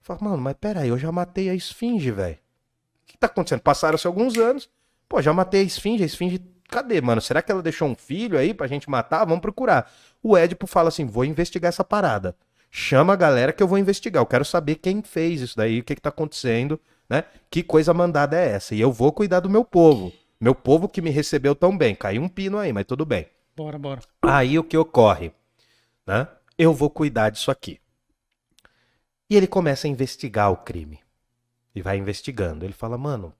Fala, mano, mas peraí, eu já matei a esfinge, velho. O que tá acontecendo? Passaram-se alguns anos, pô, já matei a esfinge, cadê, mano? Será que ela deixou um filho aí pra gente matar? Vamos procurar. O Édipo fala assim, vou investigar essa parada. Chama a galera que eu vou investigar, eu quero saber quem fez isso daí, o que que tá acontecendo, né? Que coisa mandada é essa? E eu vou cuidar do meu povo que me recebeu tão bem. Caiu um pino aí, mas tudo bem. Bora, bora. Aí o que ocorre, né? Eu vou cuidar disso aqui. E ele começa a investigar o crime. E vai investigando. Ele fala, mano,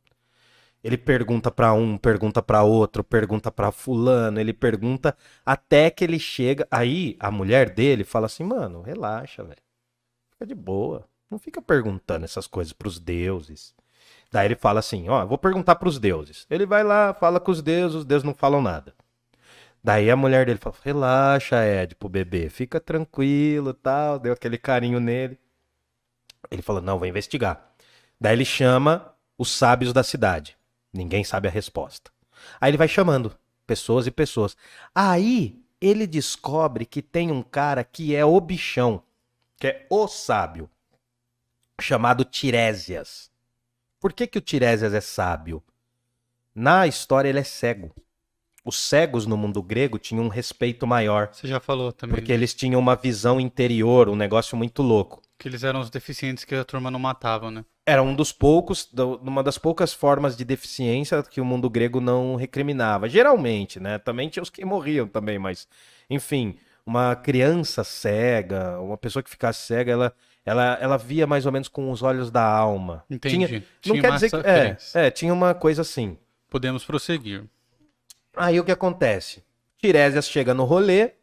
ele pergunta pra um, pergunta pra outro, pergunta pra fulano, ele pergunta até que ele chega. Aí a mulher dele fala assim, mano, relaxa, velho. Fica de boa. Não fica perguntando essas coisas pros deuses. Daí ele fala assim, ó, eu vou perguntar pros deuses. Ele vai lá, fala com os deuses não falam nada. Daí a mulher dele fala, relaxa, Édipo, bebê, fica tranquilo, tal, deu aquele carinho nele. Ele falou, não, vou investigar. Daí ele chama os sábios da cidade. Ninguém sabe a resposta. Aí ele vai chamando pessoas e pessoas. Aí ele descobre que tem um cara que é o bichão, que é o sábio, chamado Tiresias. Por que que o Tiresias é sábio? Na história ele é cego. Os cegos no mundo grego tinham um respeito maior, Você já falou também. porque eles tinham uma visão interior, um negócio muito louco. Que eles eram os deficientes que a turma não matava, né? Era um dos poucos, uma das poucas formas de deficiência que o mundo grego não recriminava. Geralmente, né? Também tinha os que morriam também, mas, enfim, uma criança cega, uma pessoa que ficasse cega, ela via mais ou menos com os olhos da alma. Entendi. Não Tinha quer uma dizer que. referência. Tinha uma coisa assim. Podemos prosseguir. Aí o que acontece? Tiresias chega no rolê,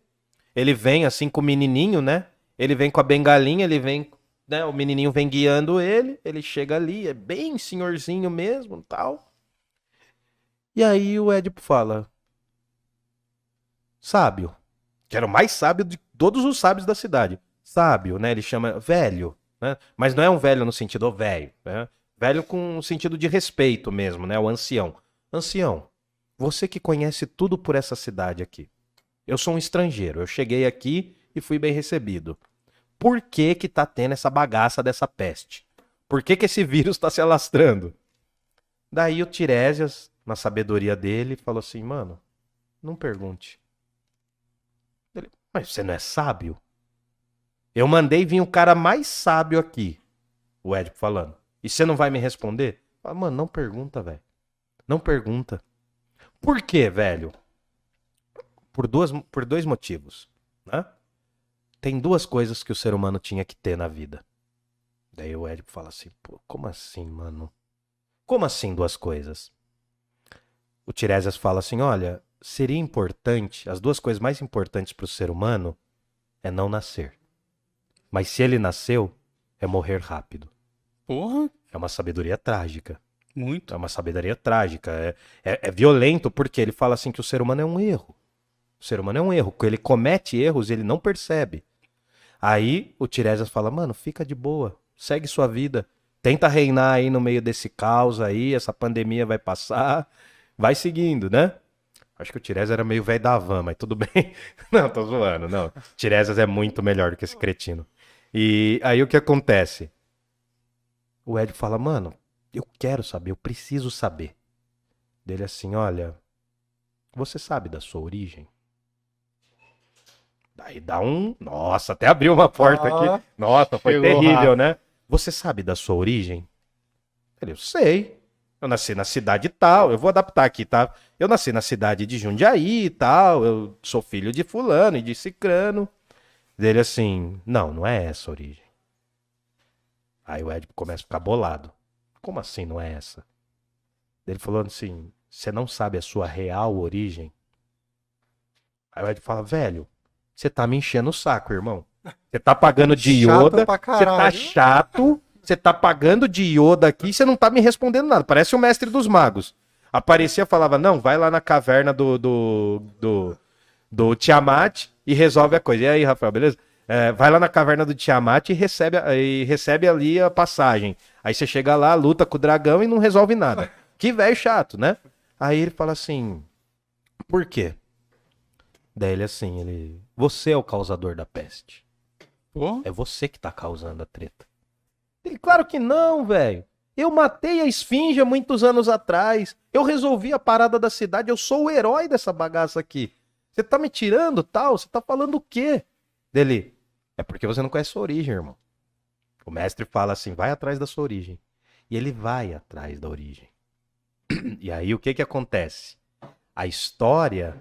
ele vem assim com o menininho, né? Ele vem com a bengalinha, ele vem, né? O menininho vem guiando ele chega ali, é bem senhorzinho mesmo, tal. E aí o Édipo fala: sábio, que era o mais sábio de todos os sábios da cidade. Sábio, né? Ele chama velho, né? Mas não é um velho no sentido velho, né? Velho com sentido de respeito mesmo, né? O ancião. Ancião, você que conhece tudo por essa cidade aqui. Eu sou um estrangeiro, eu cheguei aqui e fui bem recebido. Por que que tá tendo essa bagaça dessa peste? Por que que esse vírus tá se alastrando? Daí o Tiresias, na sabedoria dele, falou assim, mano, não pergunte. Ele, mas você não é sábio? Eu mandei vir o cara mais sábio aqui, o Édipo falando. E você não vai me responder? Fala, mano, não pergunta, velho. Não pergunta. Por quê, velho? Por dois motivos, né? Tem duas coisas que o ser humano tinha que ter na vida. Daí o Édipo fala assim, pô, como assim, mano? Como assim duas coisas? O Tiresias fala assim, olha, seria importante, as duas coisas mais importantes para o ser humano é não nascer. Mas se ele nasceu, é morrer rápido. Porra, É uma sabedoria trágica. muito. É uma sabedoria trágica. É violento porque ele fala assim que o ser humano é um erro. O ser humano é um erro. Quando ele comete erros, ele não percebe. Aí o Tiresias fala, mano, fica de boa. Segue sua vida. Tenta reinar aí no meio desse caos aí. Essa pandemia vai passar. Vai seguindo, né? Acho que o Tiresias era meio velho da van, mas tudo bem. Não, tô zoando, não. Tiresias é muito melhor do que esse cretino. E aí o que acontece? O Ed fala, mano, eu quero saber, eu preciso saber. Dele assim, olha, você sabe da sua origem? Daí dá um... Nossa, até abriu uma porta aqui. Nossa, foi chegou terrível, rápido. né? Você sabe da sua origem? Ele, eu sei. Eu nasci na cidade tal, eu vou adaptar aqui, tá? Eu nasci na cidade de Jundiaí e tal, eu sou filho de fulano e de cicrano. Dele assim, não é essa a origem. Aí o Édipo começa a ficar bolado. Como assim não é essa? Ele falou assim, você não sabe a sua real origem? Aí o Édipo fala, velho, você tá me enchendo o saco, irmão. Você tá pagando de Chato Yoda, pra você tá caralho. chato, você tá pagando de Yoda aqui e você não tá me respondendo nada. Parece o mestre dos magos. Aparecia e falava, não, vai lá na caverna do Tiamat e resolve a coisa. E aí, Rafael, beleza? Vai lá na caverna do Tiamat e recebe ali a passagem. Aí você chega lá, luta com o dragão e não resolve nada. Que velho chato, né? Aí ele fala assim, por quê? Daí ele assim, você é o causador da peste. Porra. É você que tá causando a treta. Ele, claro que não, velho. Eu matei a esfinge há muitos anos atrás. Eu resolvi a parada da cidade. Eu sou o herói dessa bagaça aqui. Você tá me tirando, tal? Você tá falando o quê? Dele, é porque você não conhece a sua origem, irmão. O mestre fala assim, vai atrás da sua origem. E ele vai atrás da origem. E aí o que que acontece? A história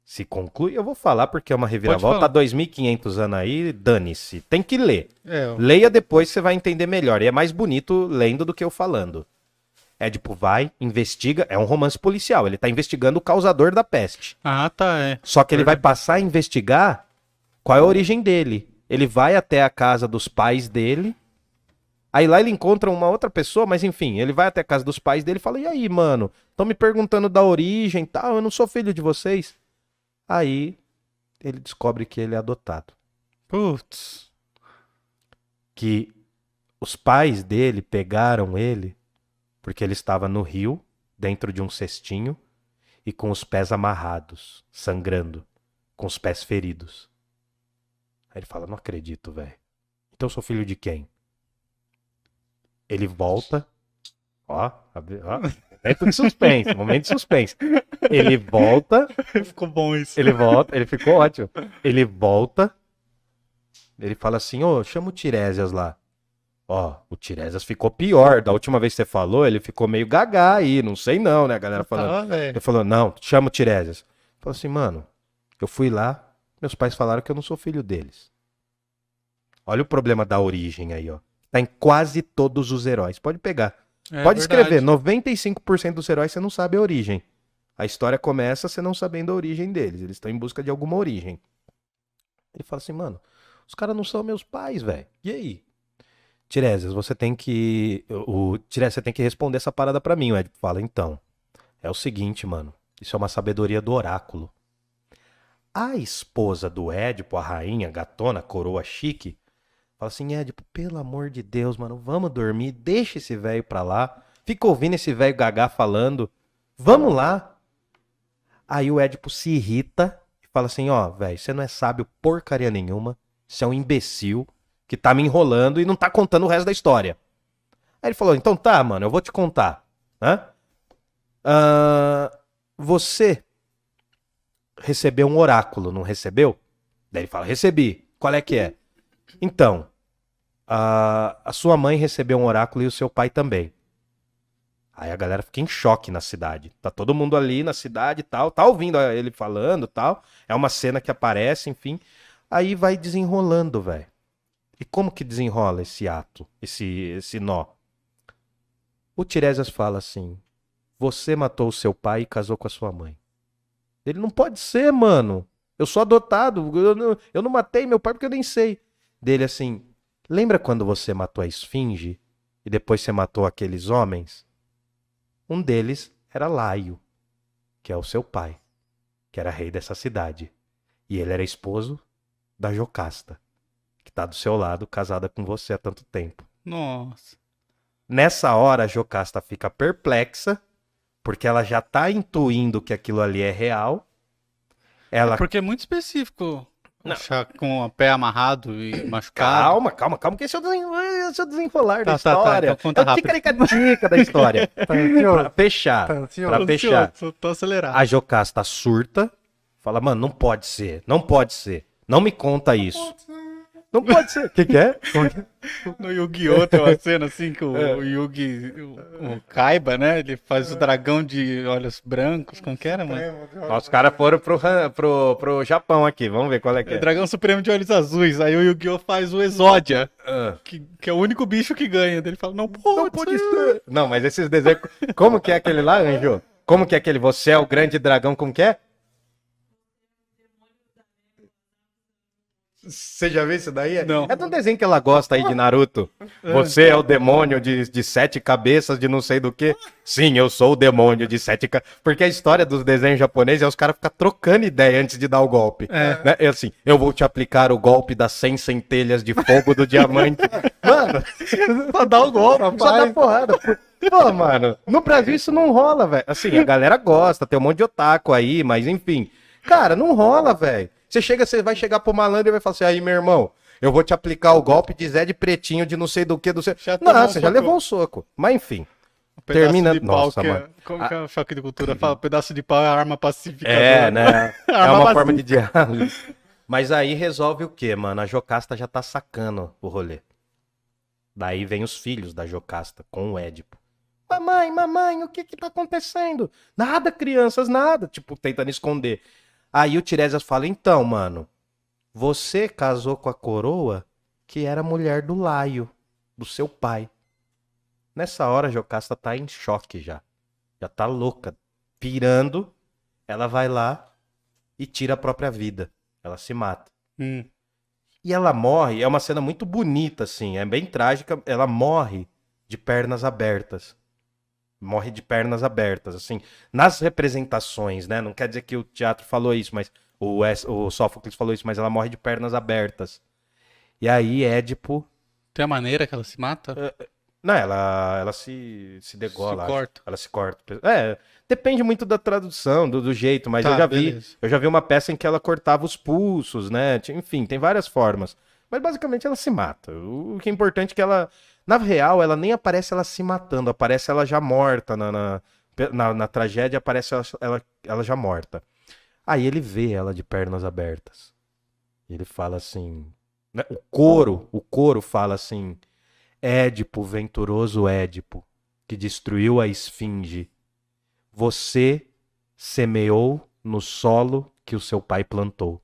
se conclui, eu vou falar porque é uma reviravolta, falar. tá 2.500 anos aí, dane-se. Tem que ler. É, Leia depois, você vai entender melhor. E é mais bonito lendo do que eu falando. Édipo vai, investiga, é um romance policial, ele tá investigando o causador da peste. ah, tá, é. Só que ele vai passar a investigar qual é a origem dele. Ele vai até a casa dos pais dele, aí lá ele encontra uma outra pessoa, mas enfim, ele vai até a casa dos pais dele e fala, e aí, mano, estão me perguntando da origem e tal, eu não sou filho de vocês. Aí ele descobre que ele é adotado. Putz. Que os pais dele pegaram ele porque ele estava no rio dentro de um cestinho e com os pés amarrados, sangrando, com os pés feridos. Aí ele fala, não acredito, velho. Então eu sou filho de quem? Ele volta, ó, momento de suspense, momento de suspense. Ele volta, Ficou bom isso. ele volta, ele ficou ótimo. Ele volta, ele fala assim, ô, chama o Tiresias lá. Ó, o Tiresias ficou pior. Da última vez que você falou, ele ficou meio gagá aí, não sei não, né, a galera falando. velho. Ele falou, não, chama o Tiresias. Ele falou assim, mano, eu fui lá, meus pais falaram que eu não sou filho deles. Olha o problema da origem aí, ó. Tá em quase todos os heróis. Pode pegar. Pode escrever, 95% dos heróis você não sabe a origem. A história começa você não sabendo a origem deles. Eles estão em busca de alguma origem. Ele fala assim, mano, os caras não são meus pais, velho. E aí? Tiresias, você tem que... Tiresias, você tem que responder essa parada pra mim. O Édipo fala, então, é o seguinte, mano. Isso é uma sabedoria do oráculo. A esposa do Édipo, a rainha, gatona, coroa chique, fala assim, Édipo, pelo amor de Deus, mano, vamos dormir, deixa esse velho pra lá. Fica ouvindo esse velho gagá falando. Vamos lá. Aí o Édipo se irrita e fala assim, ó, velho, você não é sábio porcaria nenhuma. Você é um imbecil que tá me enrolando e não tá contando o resto da história. Aí ele falou, então tá, mano, eu vou te contar. Você recebeu um oráculo, não recebeu? Daí ele fala, recebi. Qual é que é? Então, a sua mãe recebeu um oráculo e o seu pai também. Aí a galera fica em choque na cidade. Tá todo mundo ali na cidade e tal, tá ouvindo ele falando e tal. É uma cena que aparece, enfim. Aí vai desenrolando, velho. E como que desenrola esse ato, esse nó? O Tiresias fala assim, você matou o seu pai e casou com a sua mãe. Ele não pode ser, mano. Eu sou adotado, eu não matei meu pai porque eu nem sei. Dele assim, lembra quando você matou a esfinge e depois você matou aqueles homens? Um deles era Laio, que é o seu pai, que era rei dessa cidade. E ele era esposo da Jocasta, que tá do seu lado, casada com você há tanto tempo. Nossa. Nessa hora a Jocasta fica perplexa, porque ela já tá intuindo que aquilo ali é real. Ela... Porque é muito específico. Achar com o pé amarrado e machucado. Calma, que esse é o desenrolar da Tá, história. então conta É o rápido. ticaricatica da história. Tá ansioso? Pra fechar, Tá ansioso? pra fechar. Tô acelerado. A Jocasta surta, fala, mano, não pode ser, não pode ser. Não me conta isso. Não pode ser. O que é? No Yu-Gi-Oh! Tem uma cena assim que o Yugi, o Kaiba, né? Ele faz o dragão de olhos brancos. Como que era, mano? Os caras foram pro Japão aqui. Vamos ver qual é que É é. dragão supremo de olhos azuis. Aí o Yu-Gi-Oh! Faz o Exódia, Ah. que é o único bicho que ganha. Daí ele fala, não pode ser. Não, mas esses desenhos... Como que é aquele lá, Anjo? Como que é aquele? Você é o grande dragão, como que é? Você já viu isso daí? Não. É de um desenho que ela gosta aí de Naruto. Você é o demônio de 7 cabeças de não sei do que. Sim, eu sou o demônio de 7 cabeças. Porque a história dos desenhos japoneses é os caras ficam trocando ideia antes de dar o golpe. Né? É assim, eu vou te aplicar o golpe das 100 centelhas de fogo do diamante. Mano, Pra dar o golpe, só dá porrada. Pô, mano, no Brasil isso não rola, velho. Assim, a galera gosta, tem um monte de otaku aí, mas enfim. Cara, não rola, velho. Você vai chegar pro malandro e vai falar assim, aí, meu irmão, eu vou te aplicar o golpe de Zé de Pretinho, de não sei do que, do seu... Já tomou Não, um você já soco. levou um soco. Mas enfim. Um pedaço Termina- de pau, Nossa, que mano. como que é o choque de cultura? Fala, pedaço de pau é arma pacífica. É, né? É Arma uma forma de pacífica. diálogo. Mas aí resolve o quê, mano? A Jocasta já tá sacando o rolê. Daí vem os filhos da Jocasta com o Édipo. Mamãe, o que que tá acontecendo? Nada, crianças, nada. Tipo, tentando esconder. Aí o Tiresias fala, então, mano, você casou com a coroa que era mulher do Laio, do seu pai. Nessa hora a Jocasta tá em choque já. Já tá louca. Pirando, ela vai lá e tira a própria vida. Ela se mata. E ela morre, é uma cena muito bonita, assim, é bem trágica. Ela morre de pernas abertas. Morre de pernas abertas, assim. Nas representações, né? Não quer dizer que o teatro falou isso, mas o Sófocles falou isso, mas ela morre de pernas abertas. E aí, Édipo... Tem a maneira que ela se mata? Não, ela se degola, Se acho. corta. Ela se corta. Depende muito da tradução, do jeito, mas Tá, beleza. eu já vi uma peça em que ela cortava os pulsos, né? Enfim, tem várias formas. Mas basicamente ela se mata. O que é importante é que ela, na real, ela nem aparece ela se matando, aparece ela já morta na tragédia, aparece ela já morta. Aí ele vê ela de pernas abertas. E ele fala assim, né? O coro fala assim: Édipo, venturoso Édipo, que destruiu a esfinge, você semeou no solo que o seu pai plantou.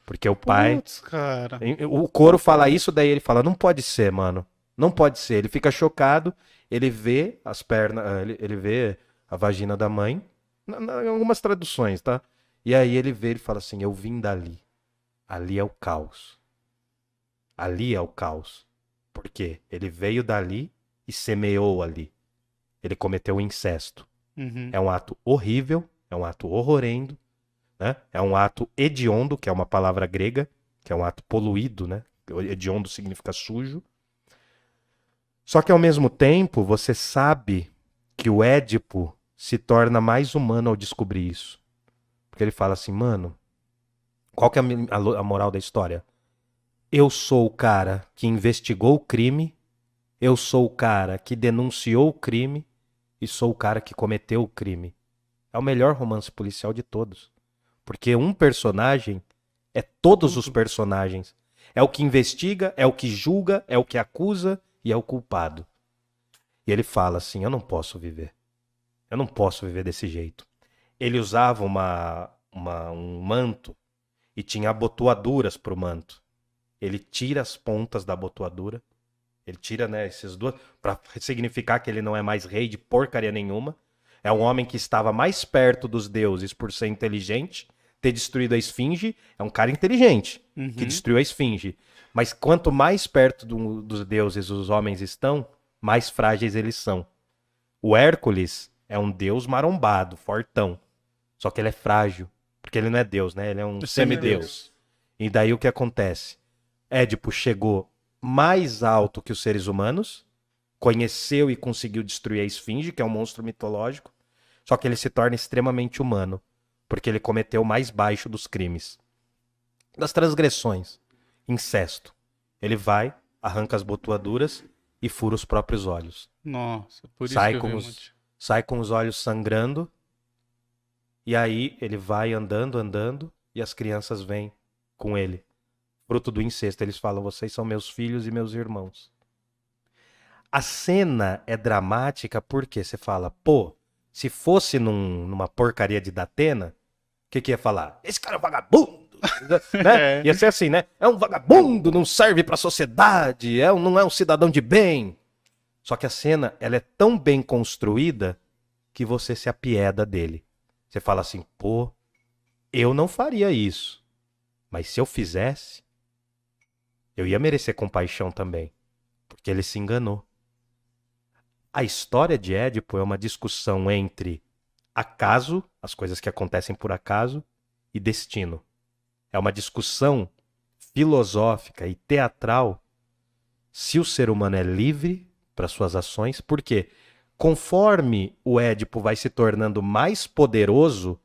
Porque o pai... Putz, cara. O coro fala isso, daí ele fala, não pode ser, mano. Não pode ser. Ele fica chocado, ele vê as pernas, ele vê a vagina da mãe, em algumas traduções, tá? E aí ele fala assim, eu vim dali. Ali é o caos. Ali é o caos. Por quê? Ele veio dali e semeou ali. Ele cometeu o incesto. Uhum. É um ato horrível, é um ato horrorendo, né? É um ato hediondo, que é uma palavra grega, que é um ato poluído, né? Hediondo significa sujo. Só que ao mesmo tempo, você sabe que o Édipo se torna mais humano ao descobrir isso. Porque ele fala assim, mano, qual que é a moral da história? Eu sou o cara que investigou o crime, eu sou o cara que denunciou o crime e sou o cara que cometeu o crime. É o melhor romance policial de todos. Porque um personagem é todos os personagens. É o que investiga, é o que julga, é o que acusa e é o culpado. E ele fala assim, eu não posso viver. Eu não posso viver desse jeito. Ele usava um manto e tinha abotoaduras pro manto. Ele tira as pontas da abotoadura. Ele tira, né, esses duas, para significar que ele não é mais rei de porcaria nenhuma. É um homem que estava mais perto dos deuses por ser inteligente, ter destruído a esfinge. É um cara inteligente que destruiu a esfinge. Mas quanto mais perto dos deuses os homens estão, mais frágeis eles são. O Hércules é um deus marombado, fortão. Só que ele é frágil, porque ele não é deus, né? Ele é um semideus. E daí o que acontece? Édipo chegou mais alto que os seres humanos, conheceu e conseguiu destruir a esfinge, que é um monstro mitológico, só que ele se torna extremamente humano, porque ele cometeu o mais baixo dos crimes. Das transgressões, incesto. Ele vai, arranca as botoaduras e fura os próprios olhos. Nossa, por isso Sai que eu com vi os- muito. Sai com os olhos sangrando, e aí ele vai andando, e as crianças vêm com ele. Fruto do incesto, eles falam, vocês são meus filhos e meus irmãos. A cena é dramática porque você fala, pô, se fosse numa porcaria de Datena, o que ia falar? Esse cara é um vagabundo! Né? Ia ser assim, né? É um vagabundo, não serve pra sociedade, não é um cidadão de bem. Só que a cena, ela é tão bem construída que você se apieda dele. Você fala assim, pô, eu não faria isso. Mas se eu fizesse, eu ia merecer compaixão também. Porque ele se enganou. A história de Édipo é uma discussão entre acaso, as coisas que acontecem por acaso, e destino. É uma discussão filosófica e teatral se o ser humano é livre para suas ações, porque conforme o Édipo vai se tornando mais poderoso,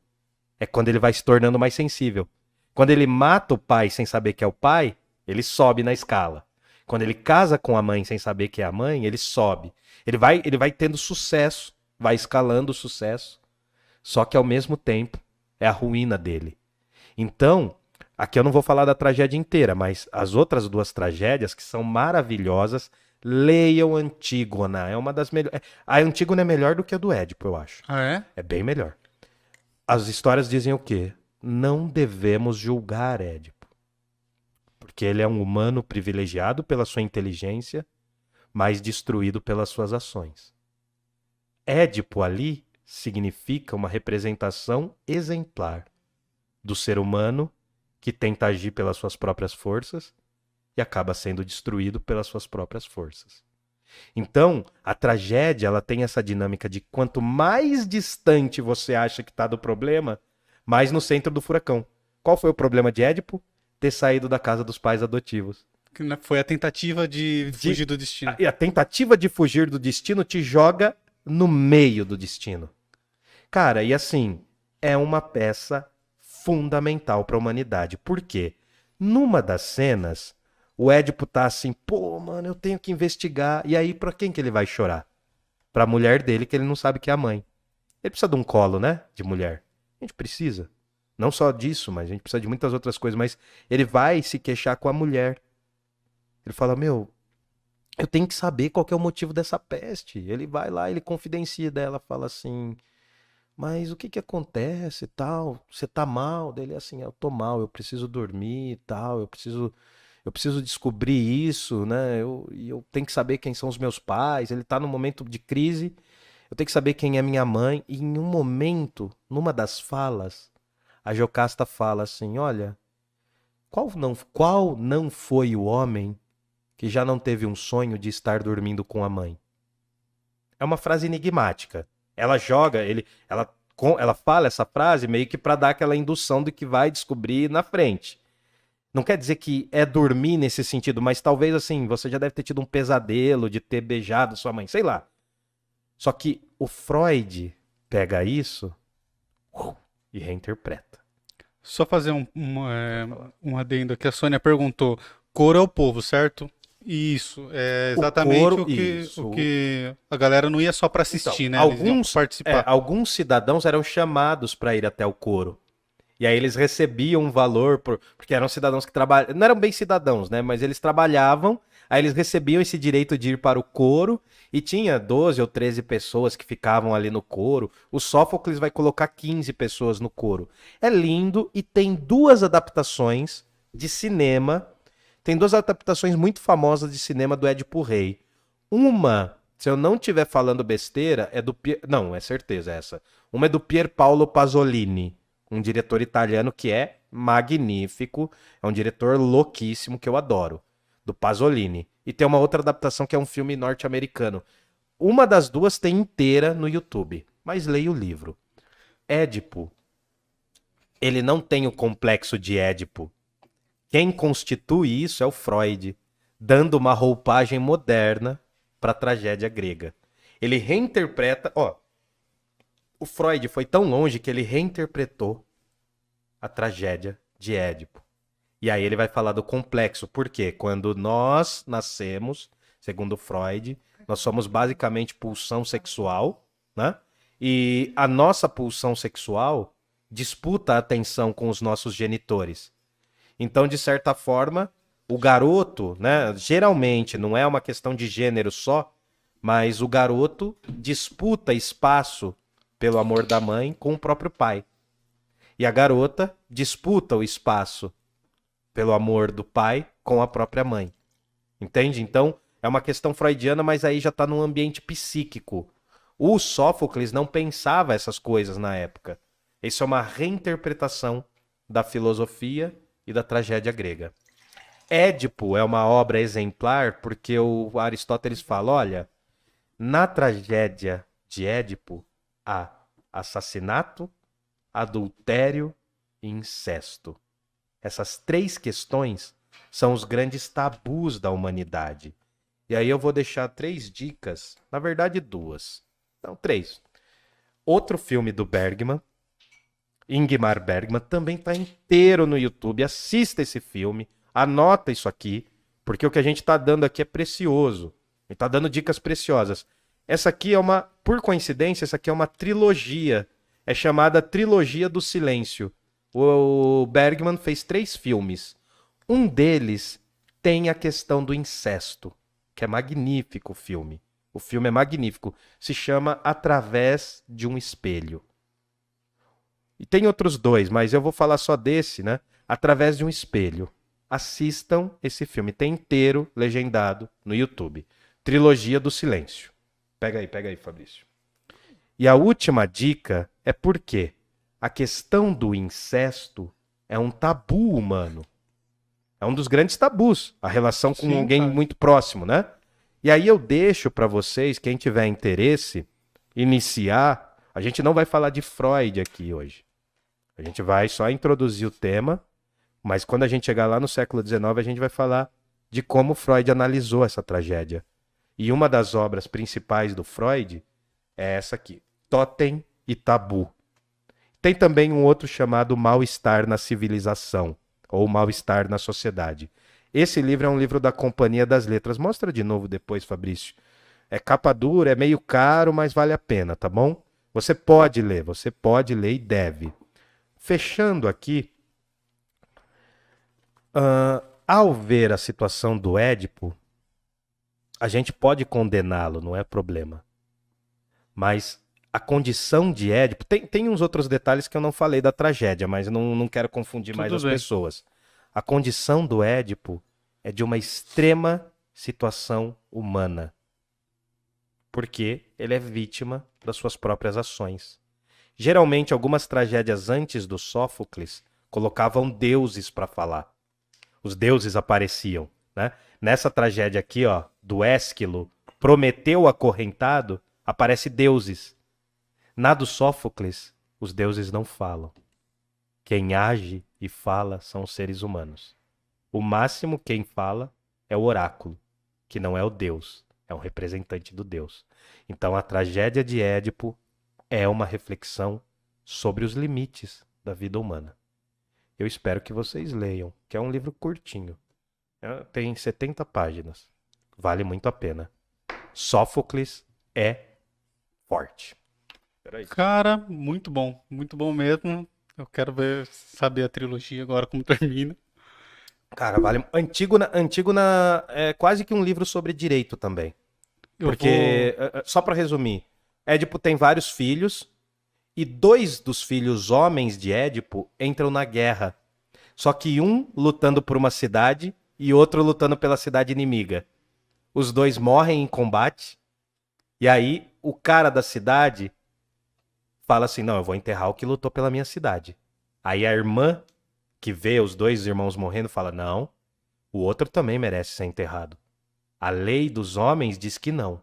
é quando ele vai se tornando mais sensível. Quando ele mata o pai sem saber que é o pai, ele sobe na escala. Quando ele casa com a mãe sem saber que é a mãe, ele sobe. Ele vai tendo sucesso, vai escalando o sucesso, só que ao mesmo tempo é a ruína dele. Então, aqui eu não vou falar da tragédia inteira, mas as outras duas tragédias que são maravilhosas, leiam Antígona. É uma das melhores. A Antígona é melhor do que a do Édipo, eu acho. Ah, é? É bem melhor. As histórias dizem o quê? Não devemos julgar Édipo. Porque ele é um humano privilegiado pela sua inteligência, mas destruído pelas suas ações. Édipo ali significa uma representação exemplar do ser humano que tenta agir pelas suas próprias forças e acaba sendo destruído pelas suas próprias forças. Então, a tragédia ela tem essa dinâmica de quanto mais distante você acha que está do problema, mais no centro do furacão. Qual foi o problema de Édipo? Ter saído da casa dos pais adotivos. Foi a tentativa de fugir do destino. E a tentativa de fugir do destino te joga no meio do destino. Cara, e assim, é uma peça fundamental para a humanidade. Por quê? Numa das cenas, o Édipo tá assim, pô, mano, eu tenho que investigar. E aí, pra quem que ele vai chorar? Pra mulher dele, que ele não sabe que é a mãe. Ele precisa de um colo, né? De mulher. A gente precisa. Não só disso, mas a gente precisa de muitas outras coisas. Mas ele vai se queixar com a mulher. Ele fala, meu, eu tenho que saber qual que é o motivo dessa peste. Ele vai lá, ele confidencia dela, fala assim, mas o que que acontece e tal? Você tá mal? Daí ele assim, eu tô mal, eu preciso dormir e tal, eu preciso descobrir isso, né? Eu tenho que saber quem são os meus pais. Ele tá num momento de crise, eu tenho que saber quem é minha mãe. E em um momento, numa das falas, a Jocasta fala assim, olha, qual não foi o homem que já não teve um sonho de estar dormindo com a mãe? É uma frase enigmática. Ela joga, ela fala essa frase meio que para dar aquela indução do que vai descobrir na frente. Não quer dizer que é dormir nesse sentido, mas talvez assim, você já deve ter tido um pesadelo de ter beijado sua mãe, sei lá. Só que o Freud pega isso e reinterpreta. Só fazer um adendo aqui. A Sônia perguntou: couro é o povo, certo? Isso, é exatamente couro, o que a galera não ia só para assistir, Então, né? Eles iam participar. alguns cidadãos eram chamados para ir até o coro. E aí eles recebiam um valor, porque eram cidadãos que trabalhavam. Não eram bem cidadãos, né? Mas eles trabalhavam, aí eles recebiam esse direito de ir para o coro, e tinha 12 ou 13 pessoas que ficavam ali no coro. O Sófocles vai colocar 15 pessoas no coro. É lindo e tem duas adaptações de cinema. Tem duas adaptações muito famosas de cinema do Édipo Rei. Uma, se eu não estiver falando besteira, é do... Não, é certeza essa. Uma é do Pier Paolo Pasolini, um diretor italiano que é magnífico. É um diretor louquíssimo que eu adoro, do Pasolini. E tem uma outra adaptação que é um filme norte-americano. Uma das duas tem inteira no YouTube, mas leia o livro. Édipo, ele não tem o complexo de Édipo. Quem constitui isso é o Freud, dando uma roupagem moderna para a tragédia grega. Ele reinterpreta, o Freud foi tão longe que ele reinterpretou a tragédia de Édipo. E aí ele vai falar do complexo, porque quando nós nascemos, segundo Freud, nós somos basicamente pulsão sexual, né? E a nossa pulsão sexual disputa a atenção com os nossos genitores. Então, de certa forma, o garoto, né, geralmente não é uma questão de gênero só, mas o garoto disputa espaço pelo amor da mãe com o próprio pai. E a garota disputa o espaço pelo amor do pai com a própria mãe. Entende? Então, é uma questão freudiana, mas aí já está num ambiente psíquico. O Sófocles não pensava essas coisas na época. Isso é uma reinterpretação da filosofia e da tragédia grega. Édipo é uma obra exemplar porque o Aristóteles fala, olha, na tragédia de Édipo há assassinato, adultério e incesto. Essas três questões são os grandes tabus da humanidade. E aí eu vou deixar 3 dicas, na verdade 2. Não, 3. Outro filme do Bergman, Ingmar Bergman, também está inteiro no YouTube. Assista esse filme, anota isso aqui, porque o que a gente está dando aqui é precioso. A gente está dando dicas preciosas. Essa aqui é uma, por coincidência, essa aqui é uma trilogia. É chamada Trilogia do Silêncio. O Bergman fez 3 filmes. Um deles tem a questão do incesto, que é magnífico o filme. O filme é magnífico. Se chama Através de um Espelho. E tem outros 2, mas eu vou falar só desse, né? Através de um Espelho. Assistam esse filme. Tem inteiro, legendado, no YouTube. Trilogia do Silêncio. Pega aí, Fabrício. E a última dica é porque a questão do incesto é um tabu humano. É um dos grandes tabus. A relação com alguém muito próximo, né? E aí eu deixo para vocês, quem tiver interesse, iniciar. A gente não vai falar de Freud aqui hoje. A gente vai só introduzir o tema, mas quando a gente chegar lá no século XIX, a gente vai falar de como Freud analisou essa tragédia. E uma das obras principais do Freud é essa aqui, Totem e Tabu. Tem também um outro chamado Mal-Estar na Civilização, ou Mal-Estar na Sociedade. Esse livro é um livro da Companhia das Letras. Mostra de novo depois, Fabrício. É capa dura, é meio caro, mas vale a pena, tá bom? Você pode ler e deve. Fechando aqui, ao ver a situação do Édipo, a gente pode condená-lo, não é problema. Mas a condição de Édipo... Tem uns outros detalhes que eu não falei da tragédia, mas não quero confundir mais as pessoas. A condição do Édipo é de uma extrema situação humana. Porque ele é vítima das suas próprias ações. Geralmente, algumas tragédias antes do Sófocles colocavam deuses para falar. Os deuses apareciam, né? Nessa tragédia aqui, ó, do Ésquilo, Prometeu acorrentado, aparece deuses. Na do Sófocles, os deuses não falam. Quem age e fala são os seres humanos. O máximo quem fala é o oráculo, que não é o deus, é um representante do deus. Então a tragédia de Édipo é uma reflexão sobre os limites da vida humana. Eu espero que vocês leiam, que é um livro curtinho. Tem 70 páginas. Vale muito a pena. Sófocles é forte. Cara, muito bom mesmo. Eu quero saber a trilogia agora como termina. Cara, vale. Antígona é quase que um livro sobre direito também. Porque, só pra resumir, Édipo tem vários filhos e 2 dos filhos homens de Édipo entram na guerra. Só que um lutando por uma cidade e outro lutando pela cidade inimiga. Os 2 morrem em combate e aí o cara da cidade fala assim, não, eu vou enterrar o que lutou pela minha cidade. Aí a irmã que vê os 2 irmãos morrendo fala, não, o outro também merece ser enterrado. A lei dos homens diz que não.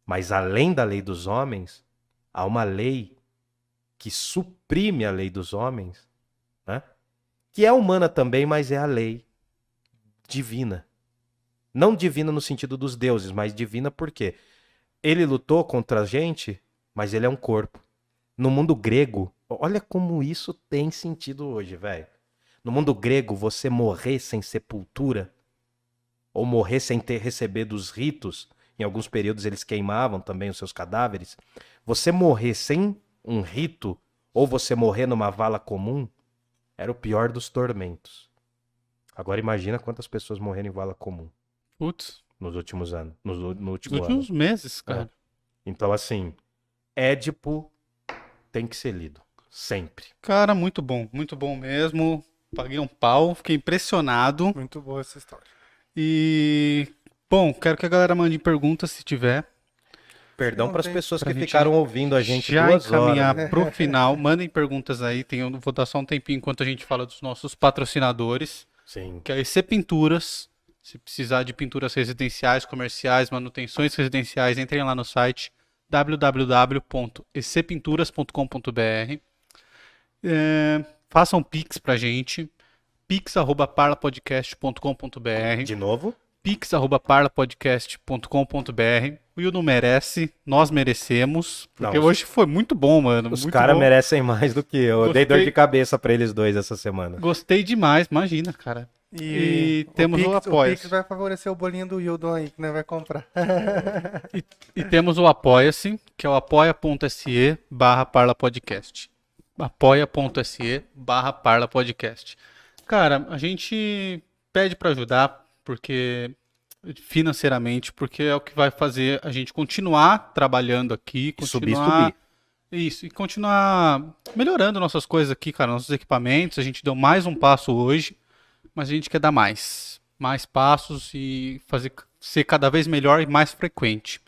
Mas além da lei dos homens, há uma lei que suprime a lei dos homens, né? Que é humana também, mas é a lei divina. Não divina no sentido dos deuses, mas divina porque ele lutou contra a gente, mas ele é um corpo. No mundo grego, olha como isso tem sentido hoje, velho. No mundo grego, você morrer sem sepultura, ou morrer sem receber dos ritos, em alguns períodos eles queimavam também os seus cadáveres, você morrer sem um rito, ou você morrer numa vala comum, era o pior dos tormentos. Agora imagina quantas pessoas morreram em vala comum. Putz. Nos últimos anos. No último Nos últimos meses, cara. Então, assim, Édipo tem que ser lido. Sempre. Cara, muito bom mesmo. Paguei um pau, fiquei impressionado. Muito boa essa história. E, bom, quero que a galera mande perguntas se tiver. Perdão para as pessoas pra que gente ficaram ouvindo a gente já 2 encaminhar horas. pro final. Mandem perguntas aí. Vou dar só um tempinho enquanto a gente fala dos nossos patrocinadores, Sim. que é a EC Pinturas. Se precisar de pinturas residenciais, comerciais, manutenções residenciais, entrem lá no site www.ecpinturas.com.br. Façam Pix pra gente, pix@parlapodcast.com.br. De novo? pix@parlapodcast.com.br. O Will não merece, nós merecemos, porque Não, hoje foi muito bom, mano. Os muito caras bom. merecem mais do que eu. Eu dei dor Gostei. de cabeça pra eles 2 essa semana. Gostei demais, imagina, cara. E temos o O Apoia-se. Pix vai favorecer o bolinho do Wildon aí, que nós vai comprar. E temos o Apoia-se, que é o apoia.se/parlapodcast. apoia.se/parlapodcast. Cara, a gente pede pra ajudar, porque financeiramente, porque é o que vai fazer a gente continuar trabalhando aqui, continuar... Isso, e continuar melhorando nossas coisas aqui, cara, nossos equipamentos. A gente deu mais um passo hoje, mas a gente quer dar mais passos e ser cada vez melhor e mais frequente.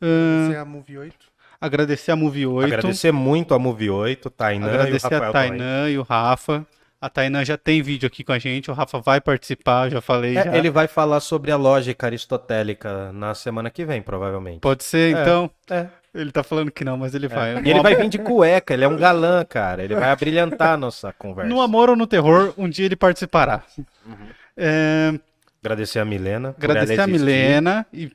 Você é a Movie 8? Agradecer a Movie 8. Agradecer muito a Movie 8, Tainan Agradecer e o Rafael a Tainan e o Rafa. A Tainan já tem vídeo aqui com a gente, o Rafa vai participar, já falei. Já. Ele vai falar sobre a lógica aristotélica na semana que vem, provavelmente. Pode ser, então. É. Ele tá falando que não, mas ele vai. E ele vai vir de cueca, ele é um galã, cara. Ele vai abrilhantar a nossa conversa. No Amor ou no Terror, um dia ele participará. Agradecer a Milena. por Agradecer ela a existir. Milena e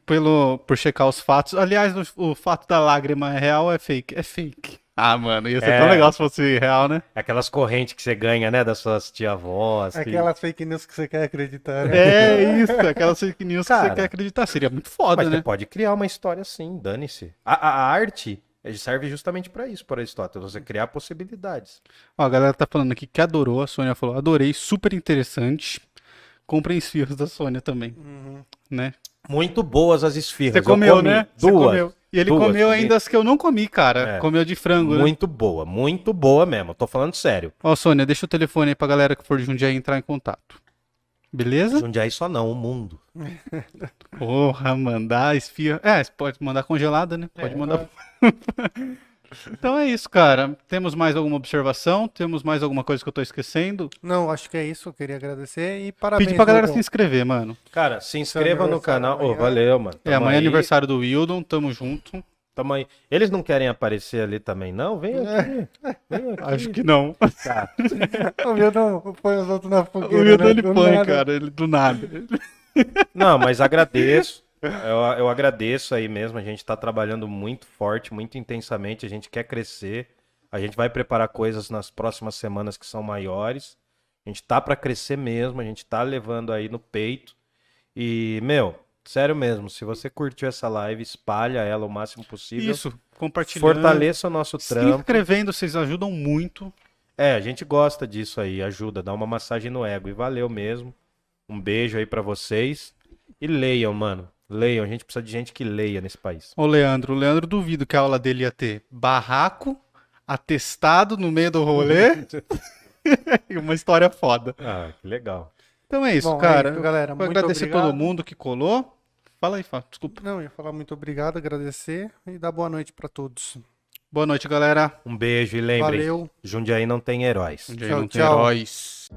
por checar os fatos. Aliás, o fato da lágrima é real ou é fake? É fake. Ah, mano, ia ser tão legal se fosse real, né? Aquelas correntes que você ganha, né? Das suas tia-avós. que- Aquelas fake news que você quer acreditar, né? É isso, aquelas fake news que Cara, você quer acreditar. Seria muito foda, Mas você né? pode criar uma história assim, dane-se. A arte serve justamente pra isso, por Aristóteles. Você criar possibilidades. Ó, a galera tá falando aqui que adorou, a Sônia falou, adorei, super interessante. Comprem esfirros da Sônia também, né? Muito boas as esfirras. Você Eu comeu, comi né? Você Duas. comeu. E ele Duas, comeu comi. ainda as que eu não comi, cara. É. Comeu de frango, né? Muito boa mesmo. Tô falando sério. Ó, Sônia, deixa o telefone aí pra galera que for de Jundiaí entrar em contato. Beleza? Jundiaí só não, o mundo. Porra, mandar esfirra. É, você pode mandar congelada, né? Pode mandar. Então é isso, cara. Temos mais alguma observação? Temos mais alguma coisa que eu tô esquecendo? Não, acho que é isso. Eu queria agradecer e parabéns. Pedir pra galera Lobo. se inscrever, mano. Cara, se inscreva no aniversário canal. Ô, amanhã. valeu, mano. É, Tamo amanhã é aí, aniversário do Wildon, tamo junto. Tamo aí. Eles não querem aparecer ali também, não? Vem aqui. Vem aqui. Acho que não. Tá. O Wildon põe os outros na O fogueira, Wildon né? ele Do põe, nada. cara, ele do nada. Não, mas agradeço. Eu agradeço aí mesmo. A gente tá trabalhando muito forte, muito intensamente. A gente quer crescer. A gente vai preparar coisas nas próximas semanas que são maiores. A gente tá pra crescer mesmo. A gente tá levando aí no peito. E, meu, sério mesmo, se você curtiu essa live, espalha ela o máximo possível. Isso, compartilhando. Fortaleça o nosso Se trampo. inscrevendo, vocês ajudam muito. É, a gente gosta disso aí, ajuda, dá uma massagem no ego. E valeu mesmo. Um beijo aí pra vocês. E leiam, mano. Leiam, a gente precisa de gente que leia nesse país. Ô, Leandro, o Leandro duvido que a aula dele ia ter barraco, atestado no meio do rolê e uma história foda. Ah, que legal. Então é isso, Bom, é cara. isso, galera. Vou Muito agradecer obrigado. todo mundo que colou. Fala aí, Fábio, desculpa. Não, eu ia falar muito obrigado, agradecer e dar boa noite pra todos. Boa noite, galera. Um beijo e lembrem, Valeu. Jundiaí não tem heróis. Um dia Tchau, não tem tchau. heróis.